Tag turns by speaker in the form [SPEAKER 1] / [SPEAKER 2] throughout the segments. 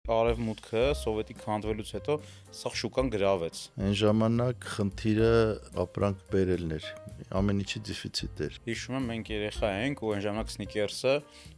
[SPEAKER 1] Արևմուտքը սովետի քանդվելուց հետո սա շուկան գրավեց։
[SPEAKER 2] Այն ժամանակ խնդիրը ապրանք բերելն էր, ամեն ինչի դեֆիցիտ էր։
[SPEAKER 1] Հիշում եմ, մենք երեխա էինք ու այն ժամանակ Snickers-ը,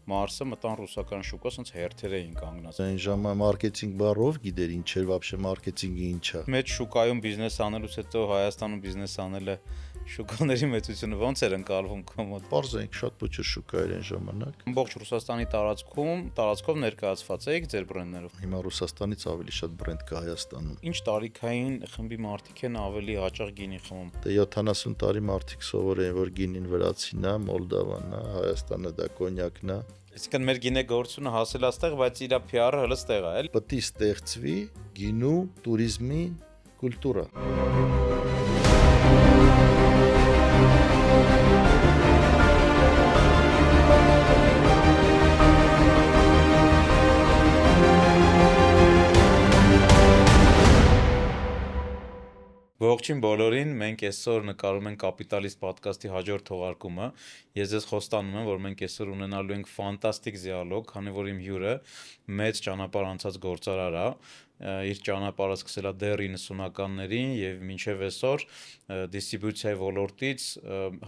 [SPEAKER 1] Mars-ը մտան ռուսական շուկա, ասենց հերթեր էին կանգնած։
[SPEAKER 2] Այն ժամանակ մարքեթինգ բառով գիտեր ինչ էր вообще մարքեթինգը ինչա։
[SPEAKER 1] Մեծ շուկայում բիզնես անելուց հետո Հայաստանում բիզնես անելը շուկաների մեծությունը ո՞նց էր ընկալվում քո մոտ։
[SPEAKER 2] Պարզենք շատ փոքր շուկա էր այն ժամանակ։
[SPEAKER 1] Ամբողջ Ռուսաստանի տարածքով ներկայացված էիք ձեր բրենդներով։
[SPEAKER 2] Հիմա Ռուսաստանից ավելի շատ բրենդ կա Հայաստանում։
[SPEAKER 1] Ինչ տարիքային խմբի մարդիկ են ավելի հաճախ գինի խմում։
[SPEAKER 2] Դե 70 տարի մարդիկ սովորեն, որ գինին վրացին է, Մոլդավան է, Հայաստանը դա կոնյակն է։
[SPEAKER 1] Այսինքն մեր գինեգործությունը հասել աստեղ, բայց իր PR-ը հələ ստեղ է, էլի։
[SPEAKER 2] Պետք է ստեղծվի գինու տուրիզմի կուլտուրա։
[SPEAKER 1] Ողջույն բոլորին, մենք այսօր նկարում ենք Կապիտալիստ պոդքասթի հաջորդ թողարկումը։ Ես ձեզ խոստանում եմ, որ մենք այսօր ունենալու ենք ֆանտաստիկ դիալոգ, քանի որ իմ հյուրը մեծ ճանապարհ անցած գործարար է, իր ճանապարհը սկսել է դեռ 90-ականներին եւ մինչեւ այսօր դիստրիբյուցիայի ոլորտից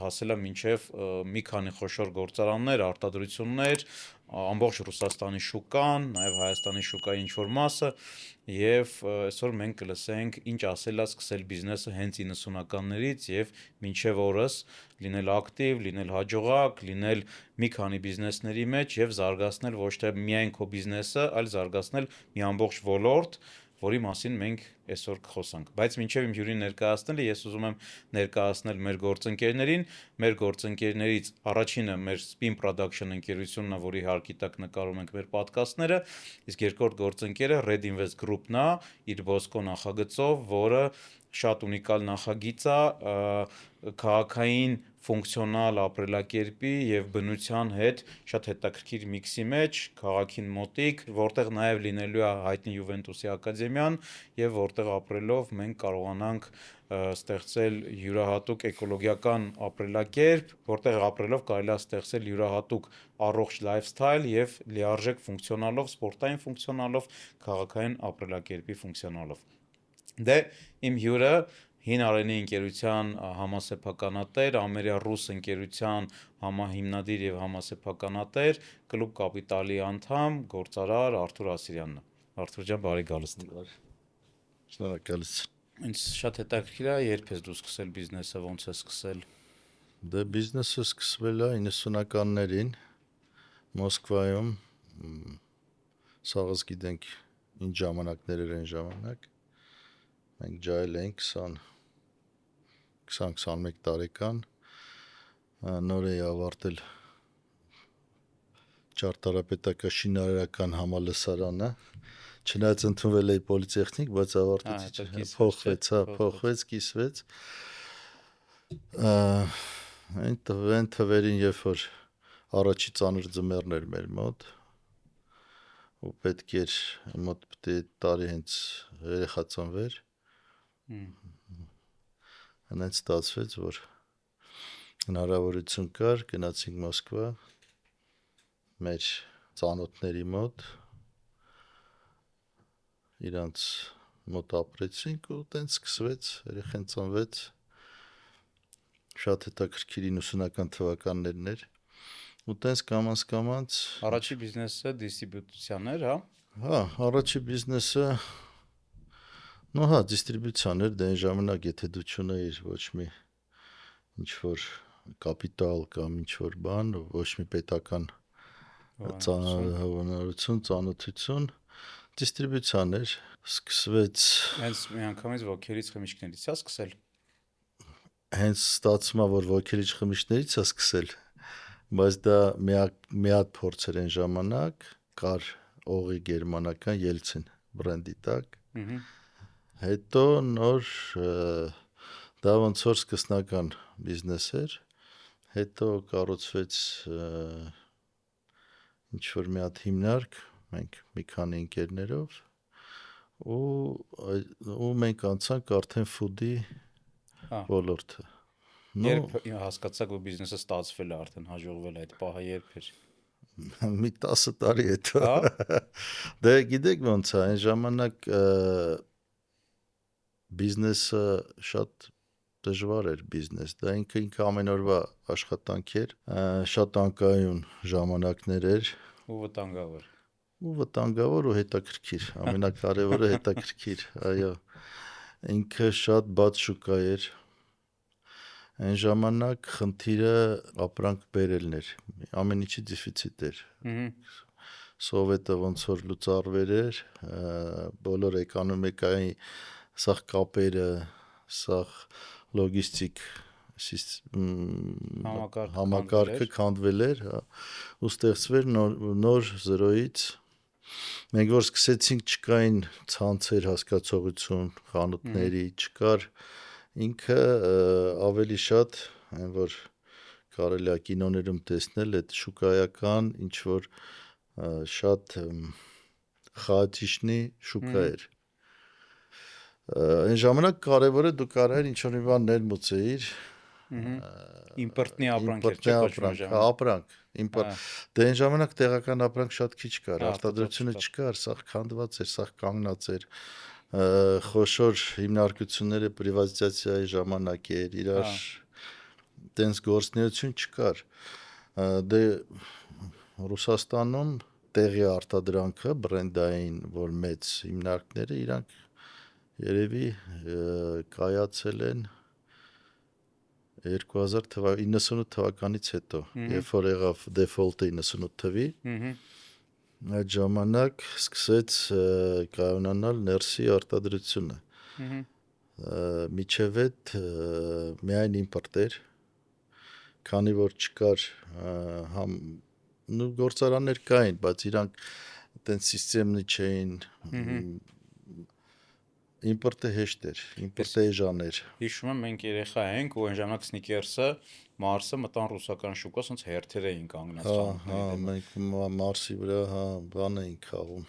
[SPEAKER 1] հասել է մինչեւ մի քանի խոշոր գործարաններ, արտադրություններ, ամբողջ Ռուսաստանի շուկան, նաեւ Հայաստանի շուկայի ինչ-որ մասը եւ այսօր մենք կլսենք ինչ ասել է սկսել բիզնեսը հենց 90-ականներից եւ մինչեւ օրս լինել ակտիվ, լինել հաջողակ, լինել մի քանի բիզնեսների մեջ եւ զարգացնել ոչ թե միայն քո բիզնեսը, այլ զարգացնել մի ամբողջ ոլորտ, որի մասին մենք այսօր կխոսանք։ Բայց մինչև իմ հյուրին ներկայացնելը ես ուզում եմ ներկայացնել մեր գործընկերներին, մեր գործընկերներից առաջինը մեր Spin Production ընկերությունն է, որի հարկի տակ նկարում ենք մեր ոդկասթները, իսկ երկրորդ գործընկերը Red Invest Group-ն է, իր Bosco նախագծով, որը շատ ունիկալ նախագիծ է, քաղաքային ֆունկցիոնալ ապրելակերպի եւ բնության հետ շատ հետաքրքիր միքսի մեջ, քաղաքին մոտիկ, որտեղ նաեւ լինելու է հայտնի Յուվենտուսի ակադեմիան եւ որտեղ ապրելով մենք կարողանանք ստեղծել յուրահատուկ էկոլոգիական ապրելակերպ, որտեղ ապրելով կարելի է ստեղծել յուրահատուկ առողջ լայֆսթայլ եւ լիարժեք ֆունկցիոնալով, սպորտային ֆունկցիոնալով, քաղաքային ապրելակերպի ֆունկցիոնալով։ Դե իմ հյուրը Հին Արենի ընկերության համասեփականատեր, Ամերիա Ռուս ընկերության համահիմնադիր եւ համասեփականատեր, Կլուբ Կապիտալի անդամ, գործարար Արթուր Ասիրյանն է։ Արթուր ջան, բարի գալուստ։
[SPEAKER 2] Շնորհակալություն։
[SPEAKER 1] Ինձ շատ հետաքրքիր է, երբ ես դու սկսել բիզնեսը, ոնց ես սկսել։
[SPEAKER 2] Դե բիզնեսը սկսվել է 90-ականներին Մոսկվայում, սաղս գիտենք ինչ ժամանակներ էր այն ժամանակ։ Մենք ջայել էինք 20-21 տարեկան, նոր էի ավարտել ճարտարապետական շինարարական համալսարանը, չնայած ընդունվել էի պոլիտեխնիկ, բայց ավարտեցի փոխվեց, կիսվեց։ Այն թվերին, երբ որ առաջի ծանր ձմեռն էր մեր մոտ, ու պետք էր մոտ տարի հենց երեխա ծնվեր, հենց ստացվեց, որ հնարավորություն կար, գնացինք Մոսկվա, մեր ծանոթների մոտ, իրանց մոտ ապրեցինք ու տենց սկսվեց, երեխան ծնվեց, շատ հետաքրքիր 90-ական թվականներն էր, ու տենց կամաց
[SPEAKER 1] Առաջի բիզնեսը դիստրիբյուցիան էր, հա։
[SPEAKER 2] Հա, առաջի բիզնեսը դիստրիբյուցիան էր, դե այն ժամանակ եթե դու չունեիր ոչ մի ինչ-որ կապիտալ կամ ինչ-որ բան, ոչ մի պետական ծանոթություն, դիստրիբյուցիան էր, սկսվեց
[SPEAKER 1] Հենց միանգամից ոգերից խմիչքներից է սկսել։
[SPEAKER 2] Հենց ստացվում է, որ ոգերից խմիչքներից է սկսել, բայց դա մի հատ փորձ էր այն ժամանակ, կար օղի գերմանական Ելցին բրենդի տակ։ Հետո նոր դա ոնց որ սկսնական բիզնես էր, հետո կառուցվեց ինչ-որ մի հատ հիմնարկ, մենք մի քանի ընկերներով, ու մենք անցանք արդեն ֆուդի ոլորտը։
[SPEAKER 1] Երբ հասկացաք, որ բիզնեսը ստացվել է, արդեն հաջողվել է, այդ պահը երբ էր։
[SPEAKER 2] մի 10 տարի հետո։
[SPEAKER 1] Հա։
[SPEAKER 2] Դե գիտեք ոնց է, այն ժամանակ բիզնեսը շատ դժվար էր բիզնես, դա ինքը ամեն օրվա աշխատանք էր, շատ անկայուն ժամանակներ էր
[SPEAKER 1] Ու վտանգավոր։
[SPEAKER 2] ու վտանգավոր ու հետաքրքիր, ամենակարևորը հետաքրքիր, այո, ինքը շատ բաց շուկա էր, այն ժամանակ խնդիրը ապրանք բերելն էր, ամեն ինչի դեֆիցիտ էր, Սովետը ոնց որ լուծարվեր էր, բոլոր էկոնոմիկայի սաղ կապերը, սաղ լոգիստիկ համակարգը քանդվել էր, ու ստեղծվեր նոր զրոյից, մենք որ սկսեցինք չկային ցանցեր հասկացողություն խանութների, չկար ինքը ավելի շատ, այն որ կարելի է կինոներում տեսնել, այդ շուկայական ինչ որ շատ խաոտիչնի շուկա էր։ Այն ժամանակ կարևորը դու կարայր ինչ որ մի բան ներմուծեիր,
[SPEAKER 1] իմպորտնի ապրանք էր, չէ՞ կոչվում
[SPEAKER 2] ապրանք, դե այն ժամանակ տեղական ապրանք շատ քիչ կար, արտադրությունը չկար, սաղ քանդված էր, սաղ կանգնած էր, խոշոր հիմնարկությունները պրիվատիզացիայի ժամանակ էր, իրար տենց գործնեություն չկար, դե Ռուսաստանում տեղի արտադրանքը, բրենդային, որ մեծ հիմնարկները, իրանք երևի կայացել են 98 թվականից հետո, երբ որ եղավ դեֆոլտը 98 թվի, այդ ժամանակ սկսեց կայունանալ ներսի արտադրությունը, միջև այդ միայն իմպորտ էր, քանի որ չկար գործարաններ կային, բայց իրանք տենց սիստեմնի չէին, իմպորտը հեշտ էր, իմպորտը էժան էր։
[SPEAKER 1] Հիշում եմ, մենք երեխա էինք ու այն ժամանակ Snickers-ը, Mars-ը մտան ռուսական շուկա, ասենց հերթեր էին կանգնած խանութների դեմ։
[SPEAKER 2] Մենք Mars-ի վրա, բան էինք խաղում,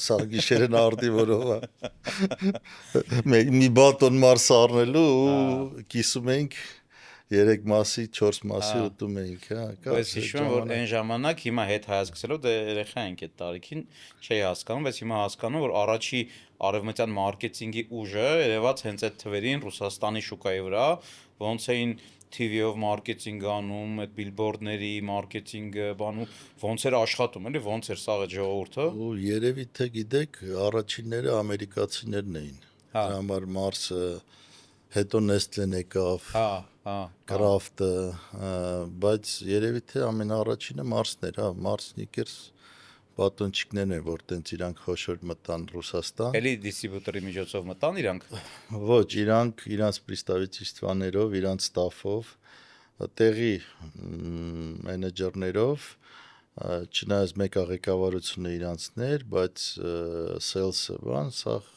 [SPEAKER 2] սարգիշերեն արդի որով, մի բատոն Mars առնելու ու կիսում էինք 3 մասի, 4 մասի ուտում էինք,
[SPEAKER 1] Բայց հիշում եմ, որ այն ժամանակ, հիմա հետ հայացքելով, դե երեխա ենք այդ տարիքին, չէի հասկանում, բայց հիմա հասկանում, որ առաջի արևմտյան մարքեթինգի ուժը երևաց հենց այդ թվերին Ռուսաստանի շուկայի վրա, ոնց էին TV-ով մարքեթինգ անում, այդ բիլբորդների մարքեթինգը, բանում, ոնց էր աշխատում, էլի, ոնց էր սաղ այդ ժողովուրդը։
[SPEAKER 2] Ու երևի թե գիտեք, առաջինները ամերիկացիներն էին։ Դրա համար Mars-ը, հետո Nestle-ն եկավ, Kraft-ը, բայց երևի թե ամենաառաջինը Mars-ն էր, Mars Snickers բատոնչիկներն են, որ տենց իրանք խոշոր մտան Ռուսաստան։
[SPEAKER 1] Էլի դիստրիբյուտորի միջոցով մտան իրանք։
[SPEAKER 2] Ոչ, իրանք պրիստավիչիստվաներով, իրանք ստաֆով, տեղի մենեջերներով, չնայած մեկը ղեկավարությունը իրանցն էր, բայց sales-ը բան, սաղ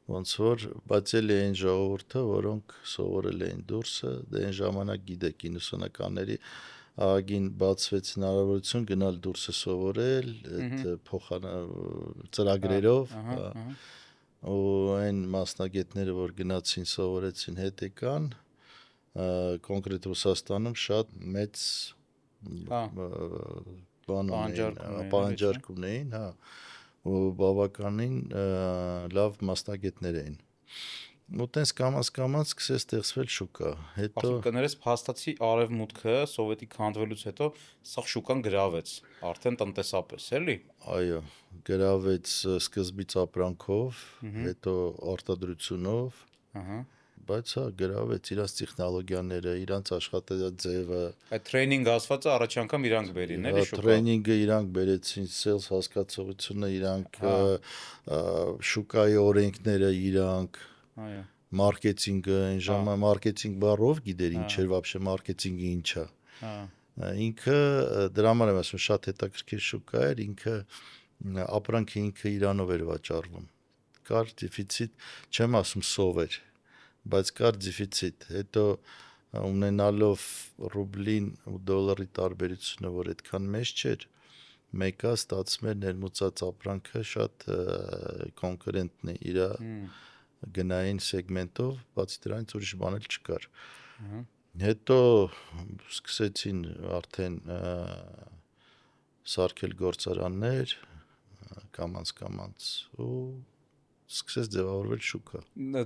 [SPEAKER 2] ոնց որ, բայց էլի այն ժողովուրդը, որոնք սովորել էին դուրսը, դե այն ժամանակ գիտեք 90-ականների ագին բացվեց հնարավորություն գնալ դուրսը սովորել, այդ ծրագրերով, ու այն մասնագետները, որ գնացին սովորեցին, հետ եկան, կոնկրետ Ռուսաստանում շատ մեծ պահանջարկ ունեին, ու բավականին լավ մասնագետներ էին։ Ու տենց կամաց սկսեց ստեղծվել շուկա, հետո
[SPEAKER 1] կներես փաստացի արևմուտքը սովետի քանդվելուց հետո սա շուկան գրավեց, արդեն տնտեսապես, էլի։
[SPEAKER 2] Այո, գրավեց սկզբից ապրանքով, հետո արտադրությունով, բայց գրավեց իրանց տեխնոլոգիաները, իրանց աշխատաձևը։
[SPEAKER 1] Այդ տրեյնինգ ասվածը առաջ անգամ իրանք բերին, էլի շուկա։
[SPEAKER 2] Տրեյնինգը իրանք բերեցին, sales հասկացողությունը իրանք, շուկայի օրենքները իրանք,
[SPEAKER 1] այո,
[SPEAKER 2] մարքեթինգը, այն ժամանակ մարքեթինգ բառով գիտեր ինչ էր вообще մարքեթինգը ինչ է։ Ինքը դրա համար եմ ասում շատ հետաքրքիր շուկա էր, ինքը ապրանքը ինքը Իրանով էր վաճառվում։ Կար դեֆիցիտ, չեմ ասում սով էր, բայց կար դեֆիցիտ։ Հետո ունենալով ռուբլին ու դոլարի տարբերությունը, որ այդքան մեծ չէր, մեկը ստացվում էր ներմուծած ապրանքը շատ կոնկուրենտն է իր գնային սեգմենտով, բացի դրանից ուրիշ բան էլ չկար։ Հետո սկսեցին արդեն սարքել գործարաններ, կամանց ու սկսեց ձևավորվել շուկա։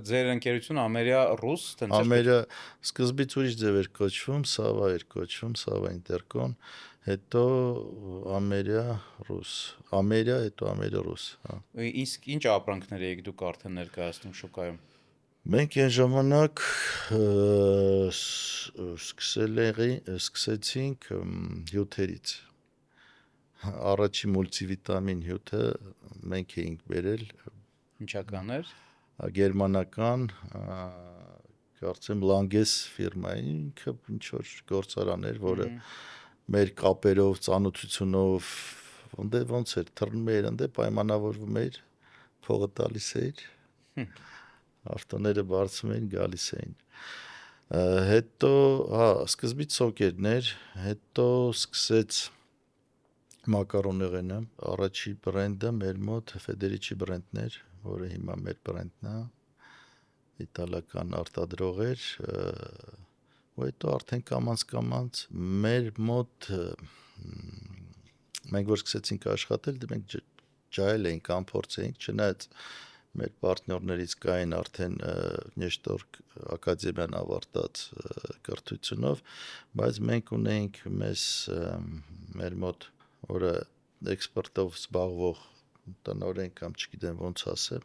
[SPEAKER 1] Ձեր ընկերությունը ամերիկա ռուս, տենց էր
[SPEAKER 2] Ամերը սկզբից ուրիշ ձև էր կոչվում, Սավա էր կոչվում, Սավա Ինտերկոն, հետո ամերիկա ռուս, ամերիկա, հետո ամերիկա ռուս, հա։
[SPEAKER 1] Իսկ ինչ ապրանքներ եք դուք արդեն ներկայացնում շուկայում։
[SPEAKER 2] Մենք այն ժամանակ սկսեցինք հյութերից։ Առաջի մուլտիվիտամին հյութը մենք էինք բերել
[SPEAKER 1] Ինչականներ։
[SPEAKER 2] գերմանական, կարծեմ Langes ֆիրմայի, ինքը ինչ որ գործարան էր, որը մեր կապերով, ծանոթությունով, ոնց էր, թռնում էր, պայմանավորվում էր, փողը տալիս էր, ավտոները բարձում էին, գալիս էին։ Հետո, սկզբից սոկերներ, հետո սկսեց մակարոնեղենը, առաջի բրենդը մեր մոտ Federici բրենդն էր, որը հիմա մեր բրենդն է, իտալական արտադրող էր, ու հետո արդեն կամանց մեր մոտ մենք որ սկսեցինք աշխատել, մենք ջայել էինք, անփորձ էինք, չնայած մեր պարտներներից կային արդեն Նեշտոր ակադեմիան ավարտած կրթությունով, բայց մենք ունեինք մեր մոտ, որը էքսպորտով զբաղվող տնօրեն կամ չգիտեմ ոնց ասեմ,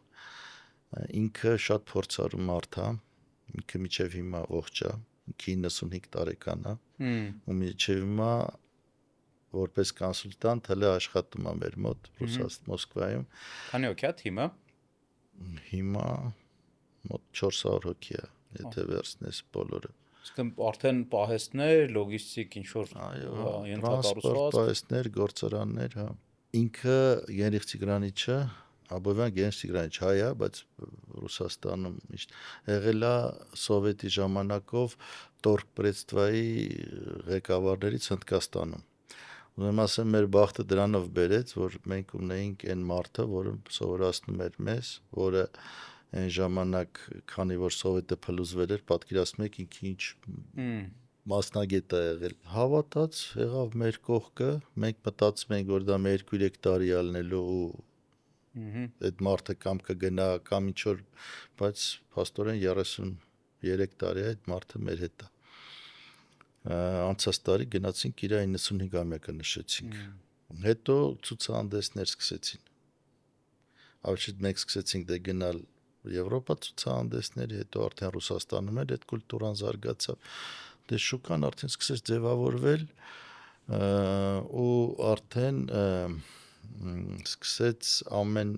[SPEAKER 2] ինքը շատ փորձառու մարդ է, ինքը մինչև հիմա ողջ է, ինքը 95 տարեկան է, ու մինչև հիմա որպես կոնսուլտանտ հələ աշխատում է մեր մոտ Մոսկվայում։
[SPEAKER 1] Քանի հոգի է թիմը։
[SPEAKER 2] Հիմա մոտ 400 հոգի է, եթե վերցնես բոլորը։
[SPEAKER 1] Իսկ արդեն պահեստներ, լոգիստիկ ինչ որ
[SPEAKER 2] տրանսպորտ, պահեստներ, գործարաններ, հա։ Ինքը Գենրիխ Տիգրանիչը, Աբովյան Գենրիխ Տիգրանիչ հայ է, բայց Ռուսաստանում միշտ եղել է սովետի ժամանակով Торգպրեդստվայի ղեկավարներից Հնդկաստանում։ Ուրեմն ասեմ, մեր բախտը դրանով բերեց, որ մենք ունեինք այն մարդը, որը սովորացնում էր մեզ, որը այն ժամանակ, քանի որ սովետը փլուզվել էր, պատկերացնում եք ինքը ինչ մասնագետ է եղել։ Հավատաց, եղավ մեր կողքը, մենք մտածում ենք, որ դա մեր 2-3 տարի ալնելու ու այդ մարդը կամ կգնա կամ ինչ որ, բայց փաստորեն 33 տարի է այդ մարդը մեր հետ է։ Անցած տարի գնացինք իր 95-ամյակը նշեցինք։ Հետո ցուցահանդեսներ սկսեցին։ Առաջինը մենք սկսեցինք դե գնալ Եվրոպա ցուցահանդեսների, հետո արդեն Ռուսաստանում էր այդ կուլտուրան զարգացավ։ Դե շուկան արդեն սկսեց ձևավորվել ու արդեն սկսեց ամեն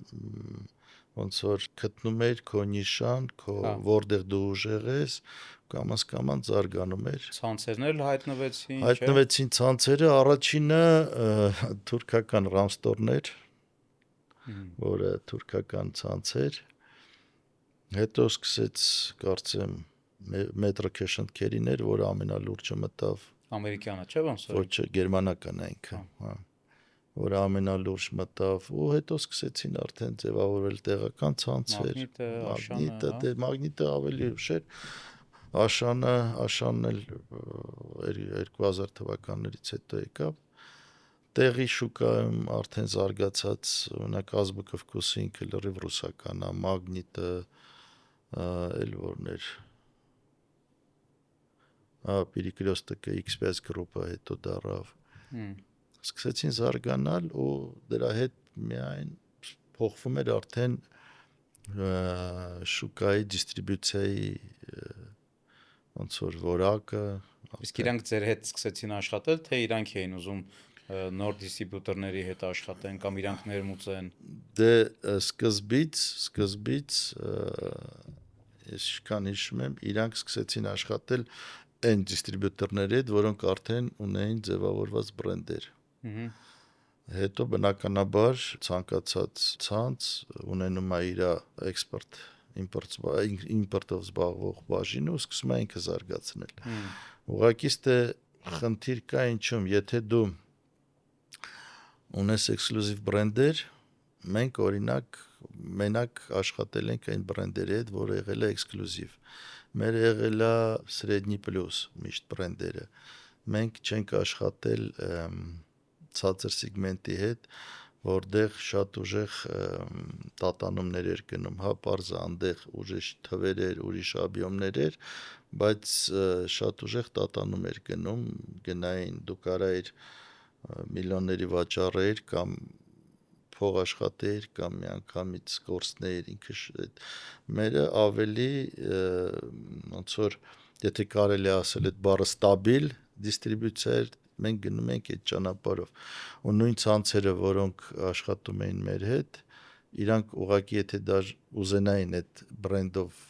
[SPEAKER 2] ոնց որ գտնում էր քո նիշան, քո որտեղ դու ուժեղ ես, կամաց զարգանում էր։
[SPEAKER 1] Ցանցերն հայտնվեցին,
[SPEAKER 2] Հայտնվեցին ցանցերը, առաջինը թուրքական Ramstorն էր, որը թուրքական ցանց էր։ Հետո սկսեց, կարծեմ, Metro Cash and Carry-ներ, որը ամենալուրջը մտավ։
[SPEAKER 1] Ամերիկյանը, չէ՞ ոնց որ։
[SPEAKER 2] Ոչ, գերմանական է ինքը, հա։ Որը ամենալուրջ մտավ, ու հետո սկսեցին արդեն ձևավորվել տեղական ցանցեր։ Մագնիտը ավելի ուշ էր, Աշանն էլ 2000 թվականներից հետո եկավ։ Տեղի շուկայում արդեն զարգացած օրինակ Ազբուկով Կուսի ինքը լրիվ ռուսական է, Մագնիտը էլ որներ։ Перекрёсток X5 գրուպը հետո դարավ։ Սկսեցին զարգանալ ու դրա հետ միայն փոխվում էր արդեն շուկայի դիստրիբյուցիայի ոնց որ որակը։
[SPEAKER 1] Իսկ իրանք ձեր հետ սկսեցին աշխատել, թե իրանք էին ուզում նոր դիստրիբյուտորների հետ աշխատեն կամ իրանք ներմուծեն։
[SPEAKER 2] Դե սկզբից ես շքան հիշում եմ, իրանք սկսեցին աշխատել այն դիստրիբյուտորների հետ, որոնք արդեն ունեին ձևավորված բրենդեր։ Հետո բնականաբար ցանկացած ցանց ունենում է իր էքսպորտ իմպորտով զբաղվող բաժինը ու սկսում է ինքը զարգացնել։ Ուղղակի ստե խնդիր կա ինչում, եթե դու ունես էքսկլյուզիվ բրենդեր, մենք օրինակ մենակ աշխատել ենք այն բրենդերի հետ, որը եղել է էքսկլյուզիվ։ Մեր եղել է Sredny Plus միշտ բրենդերը։ Մենք չենք աշխատել ցածր սեգմենտի հետ, որտեղ շատ ուժեղ տատանումներ էր գնում, հա, պարզը այնտեղ ուրիշ թվեր էր, ուրիշ աբյոմներ էր, բայց շատ ուժեղ տատանում էր գնում, գնային դու կարայիր միլիոնների վաճառեր կամ փող աշխատեր կամ միանգամից կորցներ ինքը մերը ավելի ոնց որ եթե կարելի ասել այդ բառը ստաբիլ դիստրիբյուցիա էր մենք գնում ենք այդ ճանապարհով ու նույն ցանցերը որոնք աշխատում էին մեր հետ իրանք ուղղակի եթե դաժ ուզենային այդ բրենդով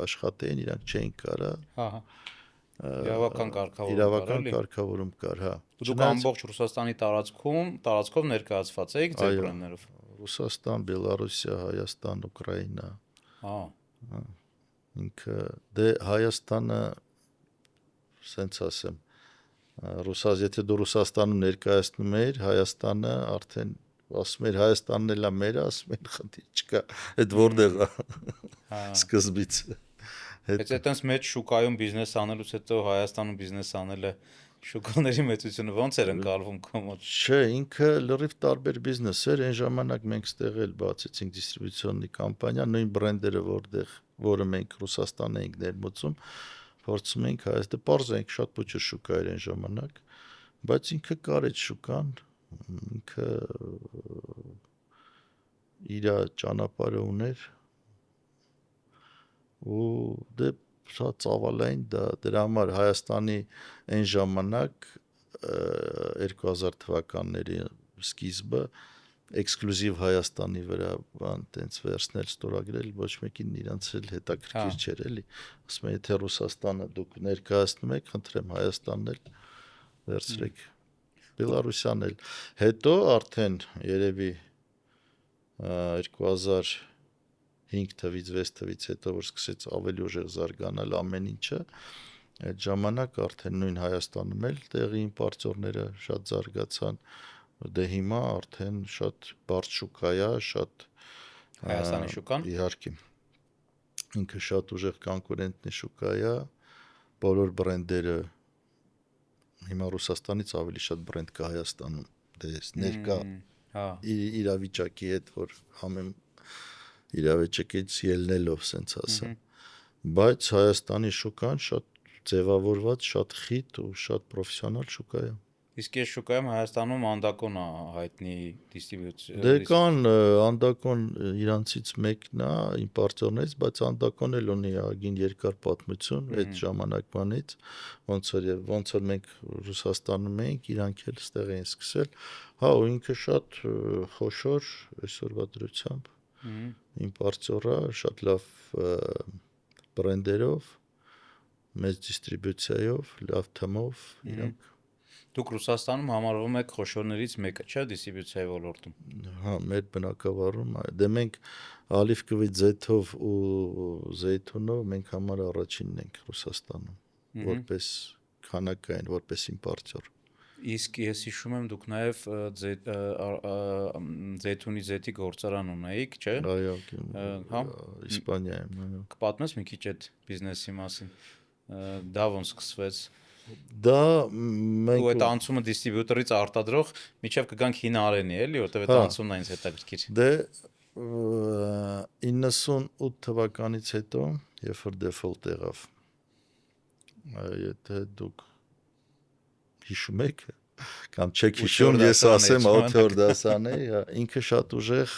[SPEAKER 2] աշխատեին իրանք չէին կարա
[SPEAKER 1] իրավական
[SPEAKER 2] կարգավորում կար, հա։
[SPEAKER 1] Դուք ամբողջ Ռուսաստանի տարածքով ներկայացված եք ձեր բրենդներով։
[SPEAKER 2] Ռուսաստան, Բելարուսիա, Հայաստան, Ուկրաինա։ Ինքը դե Հայաստանը սենց ասեմ եթե դու Ռուսաստանում ներկայացնում ես Հայաստանը արդեն ասում էր Հայաստանն էլա մեր ասում են խնդիր չկա այդ որտեղ է սկզբից
[SPEAKER 1] Բայց այտենց մեծ շուկայում բիզնես անելուց հետո Հայաստանում բիզնես անելը շուկաների մեծությունը ոնց էր ընկալվում կոմոդ
[SPEAKER 2] Չէ ինքը լրիվ տարբեր բիզնես էր այն ժամանակ մենք ստեղ էլ բացեցինք դիստրիբյուցիոնի կամպանիա նույն բրենդերը որը մենք Ռուսաստան էինք ներմուծում փորձում ենք Հայաստանը պարզ ենք շատ փոքր շուկա էր այն ժամանակ բայց ինքը կար այդ շուկան ինքը իր ճանապարհը ուներ ու դե սա ծավալային դրա համար Հայաստանի այն ժամանակ 2000 թվականների սկիզբը էքսկլյուզիվ Հայաստանի վրա բան տենց վերցնել ստորագրել ոչ մեկին իրանց էլ հետաքրքիր չէր էլի ասում եմ եթե Ռուսաստանը դուք ներկայացնում եք խնդրեմ Հայաստանն էլ վերցրեք Բելարուսյան էլ հետո արդեն երևի 2005 թվից 6 թվից հետո որ սկսեց ավելի ուժեղ զարգանալ ամեն ինչը այդ ժամանակ արդեն նույն Հայաստանում էլ տեղի իմպորտորները շատ զարգացան դե հիմա արդեն շատ բարդ շուկա է շատ
[SPEAKER 1] Հայաստանի շուկան
[SPEAKER 2] իհարկե ինքը շատ ուժեղ կոնկուրենտի շուկա է բոլոր բրենդերը հիմա Ռուսաստանից ավելի շատ բրենդ կա Հայաստանում դե ներկա իրավիճակի հետ որ ամեն իրավիճակից ելնելով սենց ասեմ բայց Հայաստանի շուկան շատ ձևավորված շատ խիտ ու շատ պրոֆեսիոնալ շուկա է
[SPEAKER 1] Իսկ այս շուկայում Հայաստանում Անդակոն է հայտնի դիստրիբյուցիա
[SPEAKER 2] Դե կան Անդակոն իրանցից մեկն է իմպորտորներից, բայց Անդակոն էլ ունի ագին երկար պատմություն այդ ժամանակվանից, ոնց որ մենք Ռուսաստանում էինք, իրանք էլ ստեղ էին սկսել, հա ու ինքը շատ խոշոր այսօրվա դրությամբ իմպորտոր է, շատ լավ բրենդերով, մեծ դիստրիբյուցիայով, լավ թմով, իրանք
[SPEAKER 1] Դուք Ռուսաստանում համարվում եք խոշորներից մեկը, չէ՞, դիստրիբյուցիայի ոլորտում։
[SPEAKER 2] Հա, մեր բնակավարում, դե մենք ալիվկվի ձեթով ու զեյթունով մենք համար առաջինն ենք Ռուսաստանում, որպես քանակային, որպես իմպորտոր։
[SPEAKER 1] Իսկ ես հիշում եմ, դուք նաև զեյթունի զեթի գործարան ունեիք, չէ՞։
[SPEAKER 2] Այո,
[SPEAKER 1] հա,
[SPEAKER 2] Իսպանիայում, այո։
[SPEAKER 1] Կպատմես մի քիչ այդ բիզնեսի մասին։ Դա ոնց սկսվեց։
[SPEAKER 2] Դա
[SPEAKER 1] մենք ու այդ անցումը դիստրիբյուտորից արտադրող միջև կգանք հին արենի, էլի, որտեղ այդ անցումն այնց հետաքրքիր։
[SPEAKER 2] Դե 98 թվականից հետո, երբ որ դեֆոլտ եղավ, եթե դուք հիշում եք, կամ չեք հիշում, ես ասեմ 8-րդ դասան է, ինքը շատ ուժեղ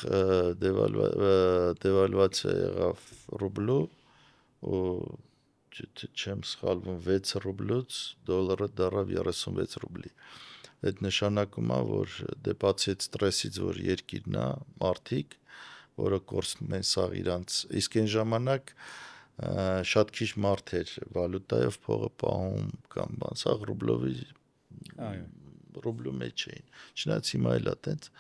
[SPEAKER 2] դեվալվացիա եղավ ռուբլու ու չեմ սխալվում 6 ռուբլուց դոլարը դառավ 36 ռուբլի։ Այդ նշանակում է, որ դե բացի այդ ստրեսից, որ երկիրն է, մարդիկ, որը կորցնում են սաղ իրանց, իսկ այն ժամանակ շատ քիչ մարդ էր վալյուտայով փողը պահում կամ բան, սաղ ռուբլու մեջ էին։ Չնայած հիմա էլ է տենց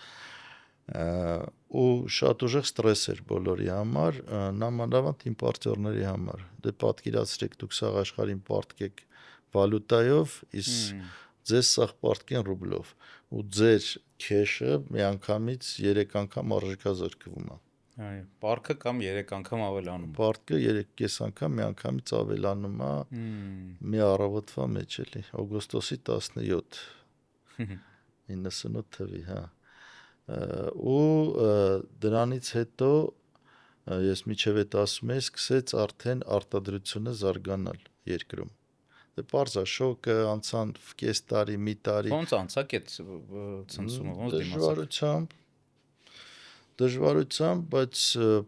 [SPEAKER 2] ու շատ ուժեղ ստրես էր բոլորի համար, նամանավանդ իմպորտորների համար։ Դե պատկերացրեք, դուք սաղ աշխարհին պարտկեք վալյուտայով, իսկ ձեզ սաղ պարտկեն ռուբլով ու ձեր քեշը միանգամից 3 անգամ արժեքազրկվում է։
[SPEAKER 1] Այո, պարտքը կամ 3 անգամ ավելանում։
[SPEAKER 2] Պարտքը 3.5 անգամ միանգամից ավելանում է մի առավոտվա մեջ էլի, օգոստոսի 17 98 թվի, հա։ Ու դրանից հետո ես միջև այդ ասում եմ, սկսեց արդեն արտադրությունը զարգանալ երկրում։ Դե պարզա շոկը անցան կես տարի, մի տարի
[SPEAKER 1] Ոնց անցակ այդ ցնցումը, ոնց դիմացակ։
[SPEAKER 2] Դժվարությամբ, բայց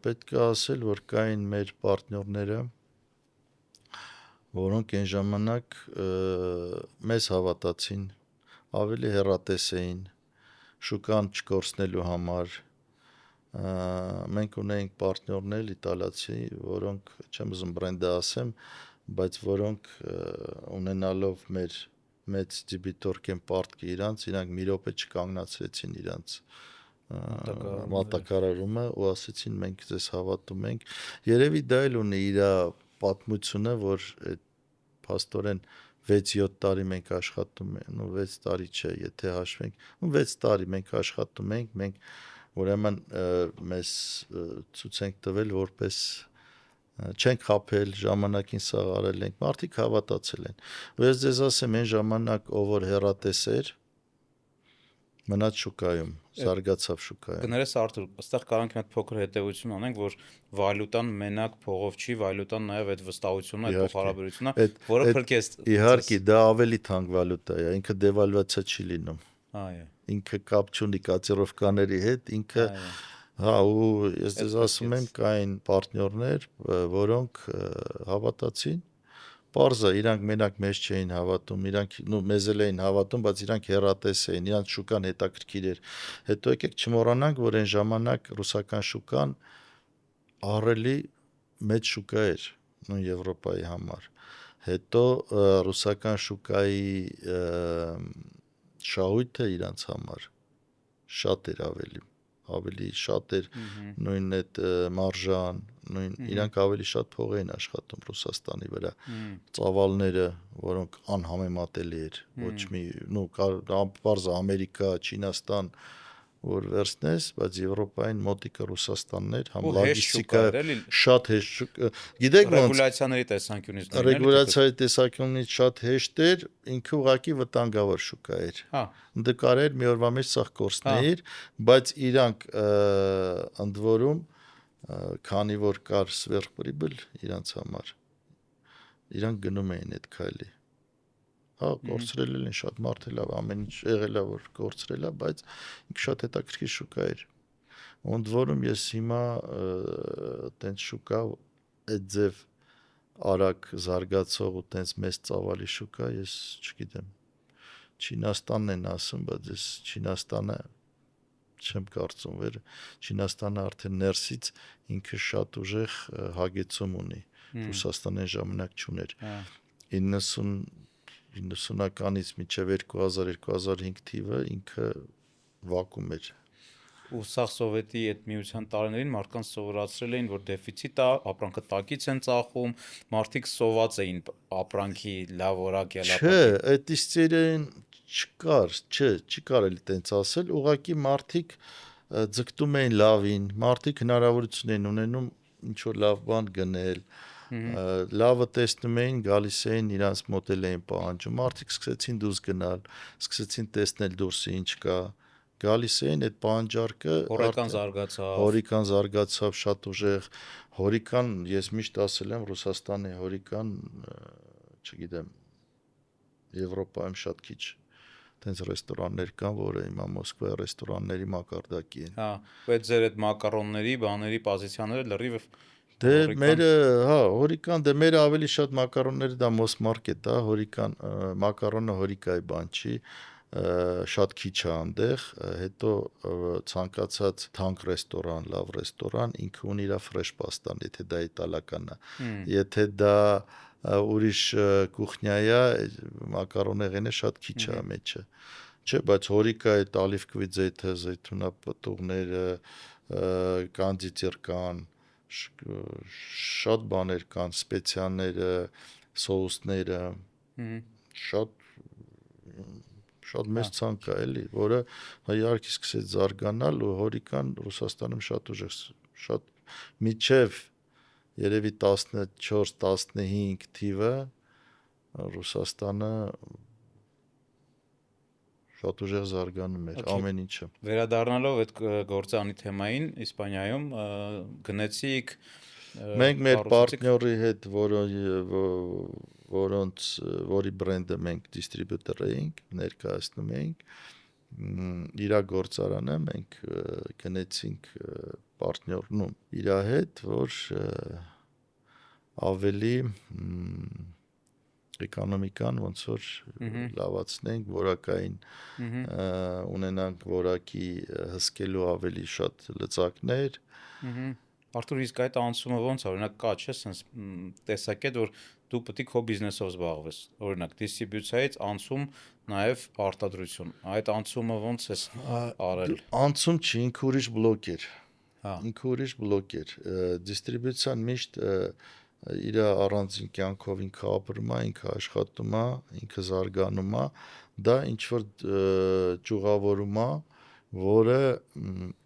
[SPEAKER 2] պետք է ասել, որ կային մեր պարտներները, որոնք այն ժամանակ մեզ հավատացին, ավելի հեռատես էին, շուկան չկորցնելու համար։ Մենք ունեինք պարտներներ իտալացի, որոնք, չեմ ուզում բրենդը ասեմ, բայց որոնք ունենալով մեր մեծ դիբիտորկեն պարտքը իրանք մի րոպե չկանգնացրեցին իրանք մատակարարումը ու ասեցին մենք ձեզ հավատում ենք։ Երևի դա էլ ունի իր պատմությունը, որ այդ փաստորեն 6-7 տարի մենք աշխատում ենք, 6 տարի չէ, եթե հաշվենք, 6 տարի մենք աշխատում ենք, մենք ուրեմն մեզ ցույց ենք տվել որպես չենք խաբել, ժամանակին սա արել ենք, մարդիկ հավատացել են։ Ու ես ձեզ ասեմ, այն ժամանակ ով որ հեռատես էր, մնաց շուկայում, զարգացավ շուկայում։
[SPEAKER 1] Կներես Արթուր, այստեղ կարող ենք մի փոքր հետևություն անենք, որ վալյուտան մենակ փողով չի, վալյուտան նաև այդ վստահությունն է, այդ փոխհարաբերությունն է, որը փրկես։
[SPEAKER 2] Իհարկե, դա ավելի թանկ վալյուտա է, ինքը դեվալվացիա չի լինում։
[SPEAKER 1] Այո։
[SPEAKER 2] Ինքը կապ չունի կոծիրովկաների հետ, ինքը հա ու ես ձեզ ասում եմ, կային պարտներներ, որոնք հավատացին։ Պարզա, իրանք մենակ մեզ չէին հավատում, իրանք մեզ էլ էին հավատում, բայց իրանք հեռատես էին, իրանք շուկան հետաքրքիր էր։ Հետո եկեք չմոռանանք, որ այն ժամանակ ռուսական շուկան ահռելի մեծ շուկա էր նույն Եվրոպայի համար։ Հետո ռուսական շուկայի շահույթը իրանց համար շատ էր ավելի շատ էր նույն այդ մարժան, նույն իրանք ավելի շատ փող էին աշխատում Ռուսաստանի վրա։ Ծավալները, որոնք անհամեմատելի էր, ոչ մի, պարզա Ամերիկա, Չինաստան, որ վերցնես, բայց Եվրոպային մոտիկը Ռուսաստանն էր, համ լոգիստիկա շատ հեշտ, գիտեք ոնց
[SPEAKER 1] ռեգուլյացիաների տեսանկյունից
[SPEAKER 2] ռեգուլյացիայի տեսանկյունից շատ հեշտ էր, ինքը ուղղակի վտանգավոր շուկա էր։
[SPEAKER 1] Հա,
[SPEAKER 2] Դե կարեր մի օրվա մեջ սա կորցնեիր, բայց իրանք ընդ որում քանի որ կար սվերխպրիբլ իրանց համար, իրանք գնում էին այդ քայլի։ Հա, կորցրել են շատ մարդ էլ ամեն ինչ եղել է որ կորցրել է, բայց ինքը շատ հետաքրքիր շուկա էր։ Ընդ որում ես հիմա տենց շուկա այդ ձև արագ զարգացող ու տենց մեծ ծավալի շուկա ես չգիտեմ։ Չինաստանն են ասում, բայց ես Չինաստանը չեմ կարծում, որ Չինաստանը արդեն ներսից ինքը շատ ուժեղ հագեցում ունի։ Ռուսաստանը ժամանակ չուներ։ 90-ականից մինչև 2000-2005 թիվը ինքը վակուում էր։
[SPEAKER 1] Ու սա սովետի այդ միության տարիներին մարդկանց սովորացրել էին, որ դեֆիցիտ է, ապրանքը տակից են ծախում, մարդիկ սոված էին ապրանքի լավ որակյալ
[SPEAKER 2] ապրանքի։ Չէ, այդ իստերիան չկար, չի կարելի տենց ասել, ուղղակի մարդիկ ձգտում էին լավին, մարդիկ հնարավորություն էին ունենում ինչ որ լավ բան գնել, լավը տեսնում էին, գալիս էին իրանց մոդել էին պահանջում, մարդիկ սկսեցին դուրս գնալ, սկսեցին տեսնել դուրսը ինչ կա, գալիս էին այդ պահանջարկը հորիկան զարգացավ շատ ուժեղ, հորիկան ես միշտ ասել եմ Ռուսաստանի հորիկան, չգիտեմ, Եվրոպայում շատ քիչ տենց ռեստորաններ կան, որը հիմա Մոսկվայի ռեստորանների մակարդակի են։
[SPEAKER 1] Հա, բայց ձեր այդ մակարոնների, բաների պոզիցիաները լրիվ
[SPEAKER 2] Դե մերը, հա, հորիկան, դե մերը ավելի շատ մակարոնները դա Մոսմարկետ է, հորիկան, մակարոնը հորիկայի բան չի, շատ քիչ է այնտեղ, հետո ցանկացած թանկ ռեստորան, լավ ռեստորան, ինքը ունի իր ֆրեշ պաստան, եթե դա իտալականն է։ Եթե դա ուրիշ կուխնյա է, մակարոնեղենը շատ քիչ է մեջը։ Չէ, բայց հորիկա այդ ալիվկվի ձեթը, զեյթունապտուղները, կանդիտեր կան, շատ բաներ կան, սպեցիաները, սոուսները, շատ մեծ ցանկ է էլի, որը իհարկե սկսեց զարգանալ ու հորիկան Ռուսաստանում շատ ուժեղ, շատ միջև երևի 14-15 թիվը Ռուսաստանը շատ ուժեղ զարգանում էր ամեն ինչը։
[SPEAKER 1] Վերադառնալով այդ գործանի թեմային, Իսպանիայում գնեցիք
[SPEAKER 2] Մենք մեր
[SPEAKER 1] կառուցեցիք
[SPEAKER 2] պարտների հետ, որի բրենդը մենք դիստրիբյուտոր էինք, ներկայացնում էինք, իր գործարանը մենք գնեցինք պարտներ, իր հետ, որ ավելի էկոնոմիկան ոնց որ լավացնենք, որակային ունենանք որակի հսկելու ավելի շատ լծակներ։
[SPEAKER 1] Արթուր, իսկ այդ անցումը ոնց է, օրինակ կա չէ, sense տեսակետ, որ դու պետք է քո բիզնեսով զբաղվես։ Օրինակ դիստրիբյուցիայից անցում նաև արտադրություն։ Այդ անցումը ոնց է արել։
[SPEAKER 2] Անցում չի, ինքը ուրիշ բլոկ էր։
[SPEAKER 1] Հա։
[SPEAKER 2] Ինքը ուրիշ բլոկ էր։ Դիստրիբյուցիան միշտ իր առանձին կյանքով ինքը ապրում է, ինքը աշխատում է, ինքը զարգանում է, դա ինչ որ ճյուղավորում է, որը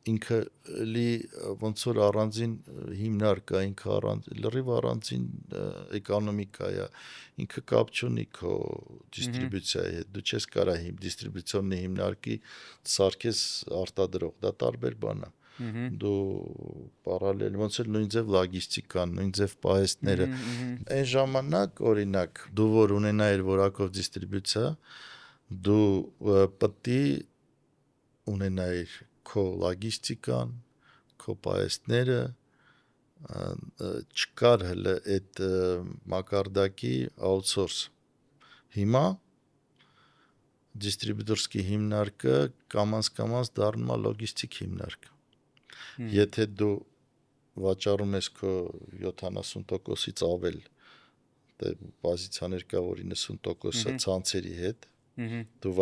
[SPEAKER 2] ինքը լի ոնց որ առանձին հիմնարկ է, ինքը լրիվ առանձին էկոնոմիկա է, ինքը կապ չունի քո դիստրիբյուցիայի հետ, դու չես կարա դիստրիբյուցիոնի հիմնարկի սարքես արտադրող, դա տարբեր բան է։ Դու պարալել ոնց էլ նույն ձև լոգիստիկան, նույն ձև պահեստները։ Այն ժամանակ օրինակ դու որ ունենայիր որակով դիստրիբյուցիա, դու պետք է ունենայիր քո լոգիստիկան, քո պահեստները, չկար հələ այդ մակարդակի outsource։ Հիմա դիստրիբյուտորսկի հիմնարկը կամաց դառնում է լոգիստիկ հիմնարկ։ Եթե դու վաճառում ես քո 70%-ից ավել, դե պոզիցիաներ կա, որ 90%-ը ցանցերի հետ, դու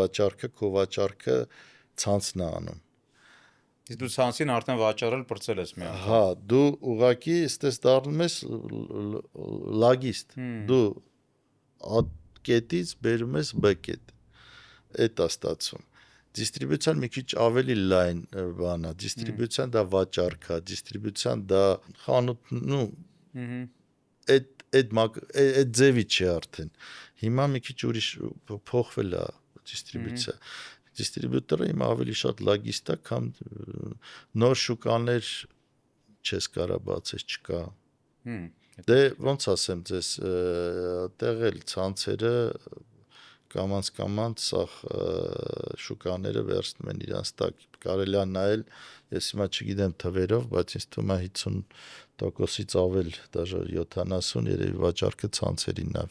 [SPEAKER 2] քո վաճառքը ցանցն է անում։
[SPEAKER 1] Իսկ դու ցանցին արդեն վաճառել պրծել ես մի անգամ։
[SPEAKER 2] Հա, դու ուղակի ստես դառնում ես լոգիստ։ Դու A կետից բերում ես B կետ։ Այդ է ստացվում։ Դիստրիբյուցիան մի քիչ ավելի լայն բան է, դիստրիբյուցիան դա վաճառք է, դիստրիբյուցիան դա խանութ, այդ ձևի չի արդեն։ Հիմա մի քիչ ուրիշ փոխվել է դիստրիբյուցիա։ Դիստրիբյուտորը հիմա ավելի շատ լոգիստ է, քան նոր շուկաներ չես կարա բացես, չկա։ Դե ոնց ասեմ ձեզ, տեղել ցանցերը կամաց սախ շուկաները վերցնում են իրանց տակ, կարելի է նայել, ես հիմա չգիտեմ թվերով, բայց ինձ թվում է 50%-ից ավել, դաժե 70 երևի վաճառքը ցանցերին է,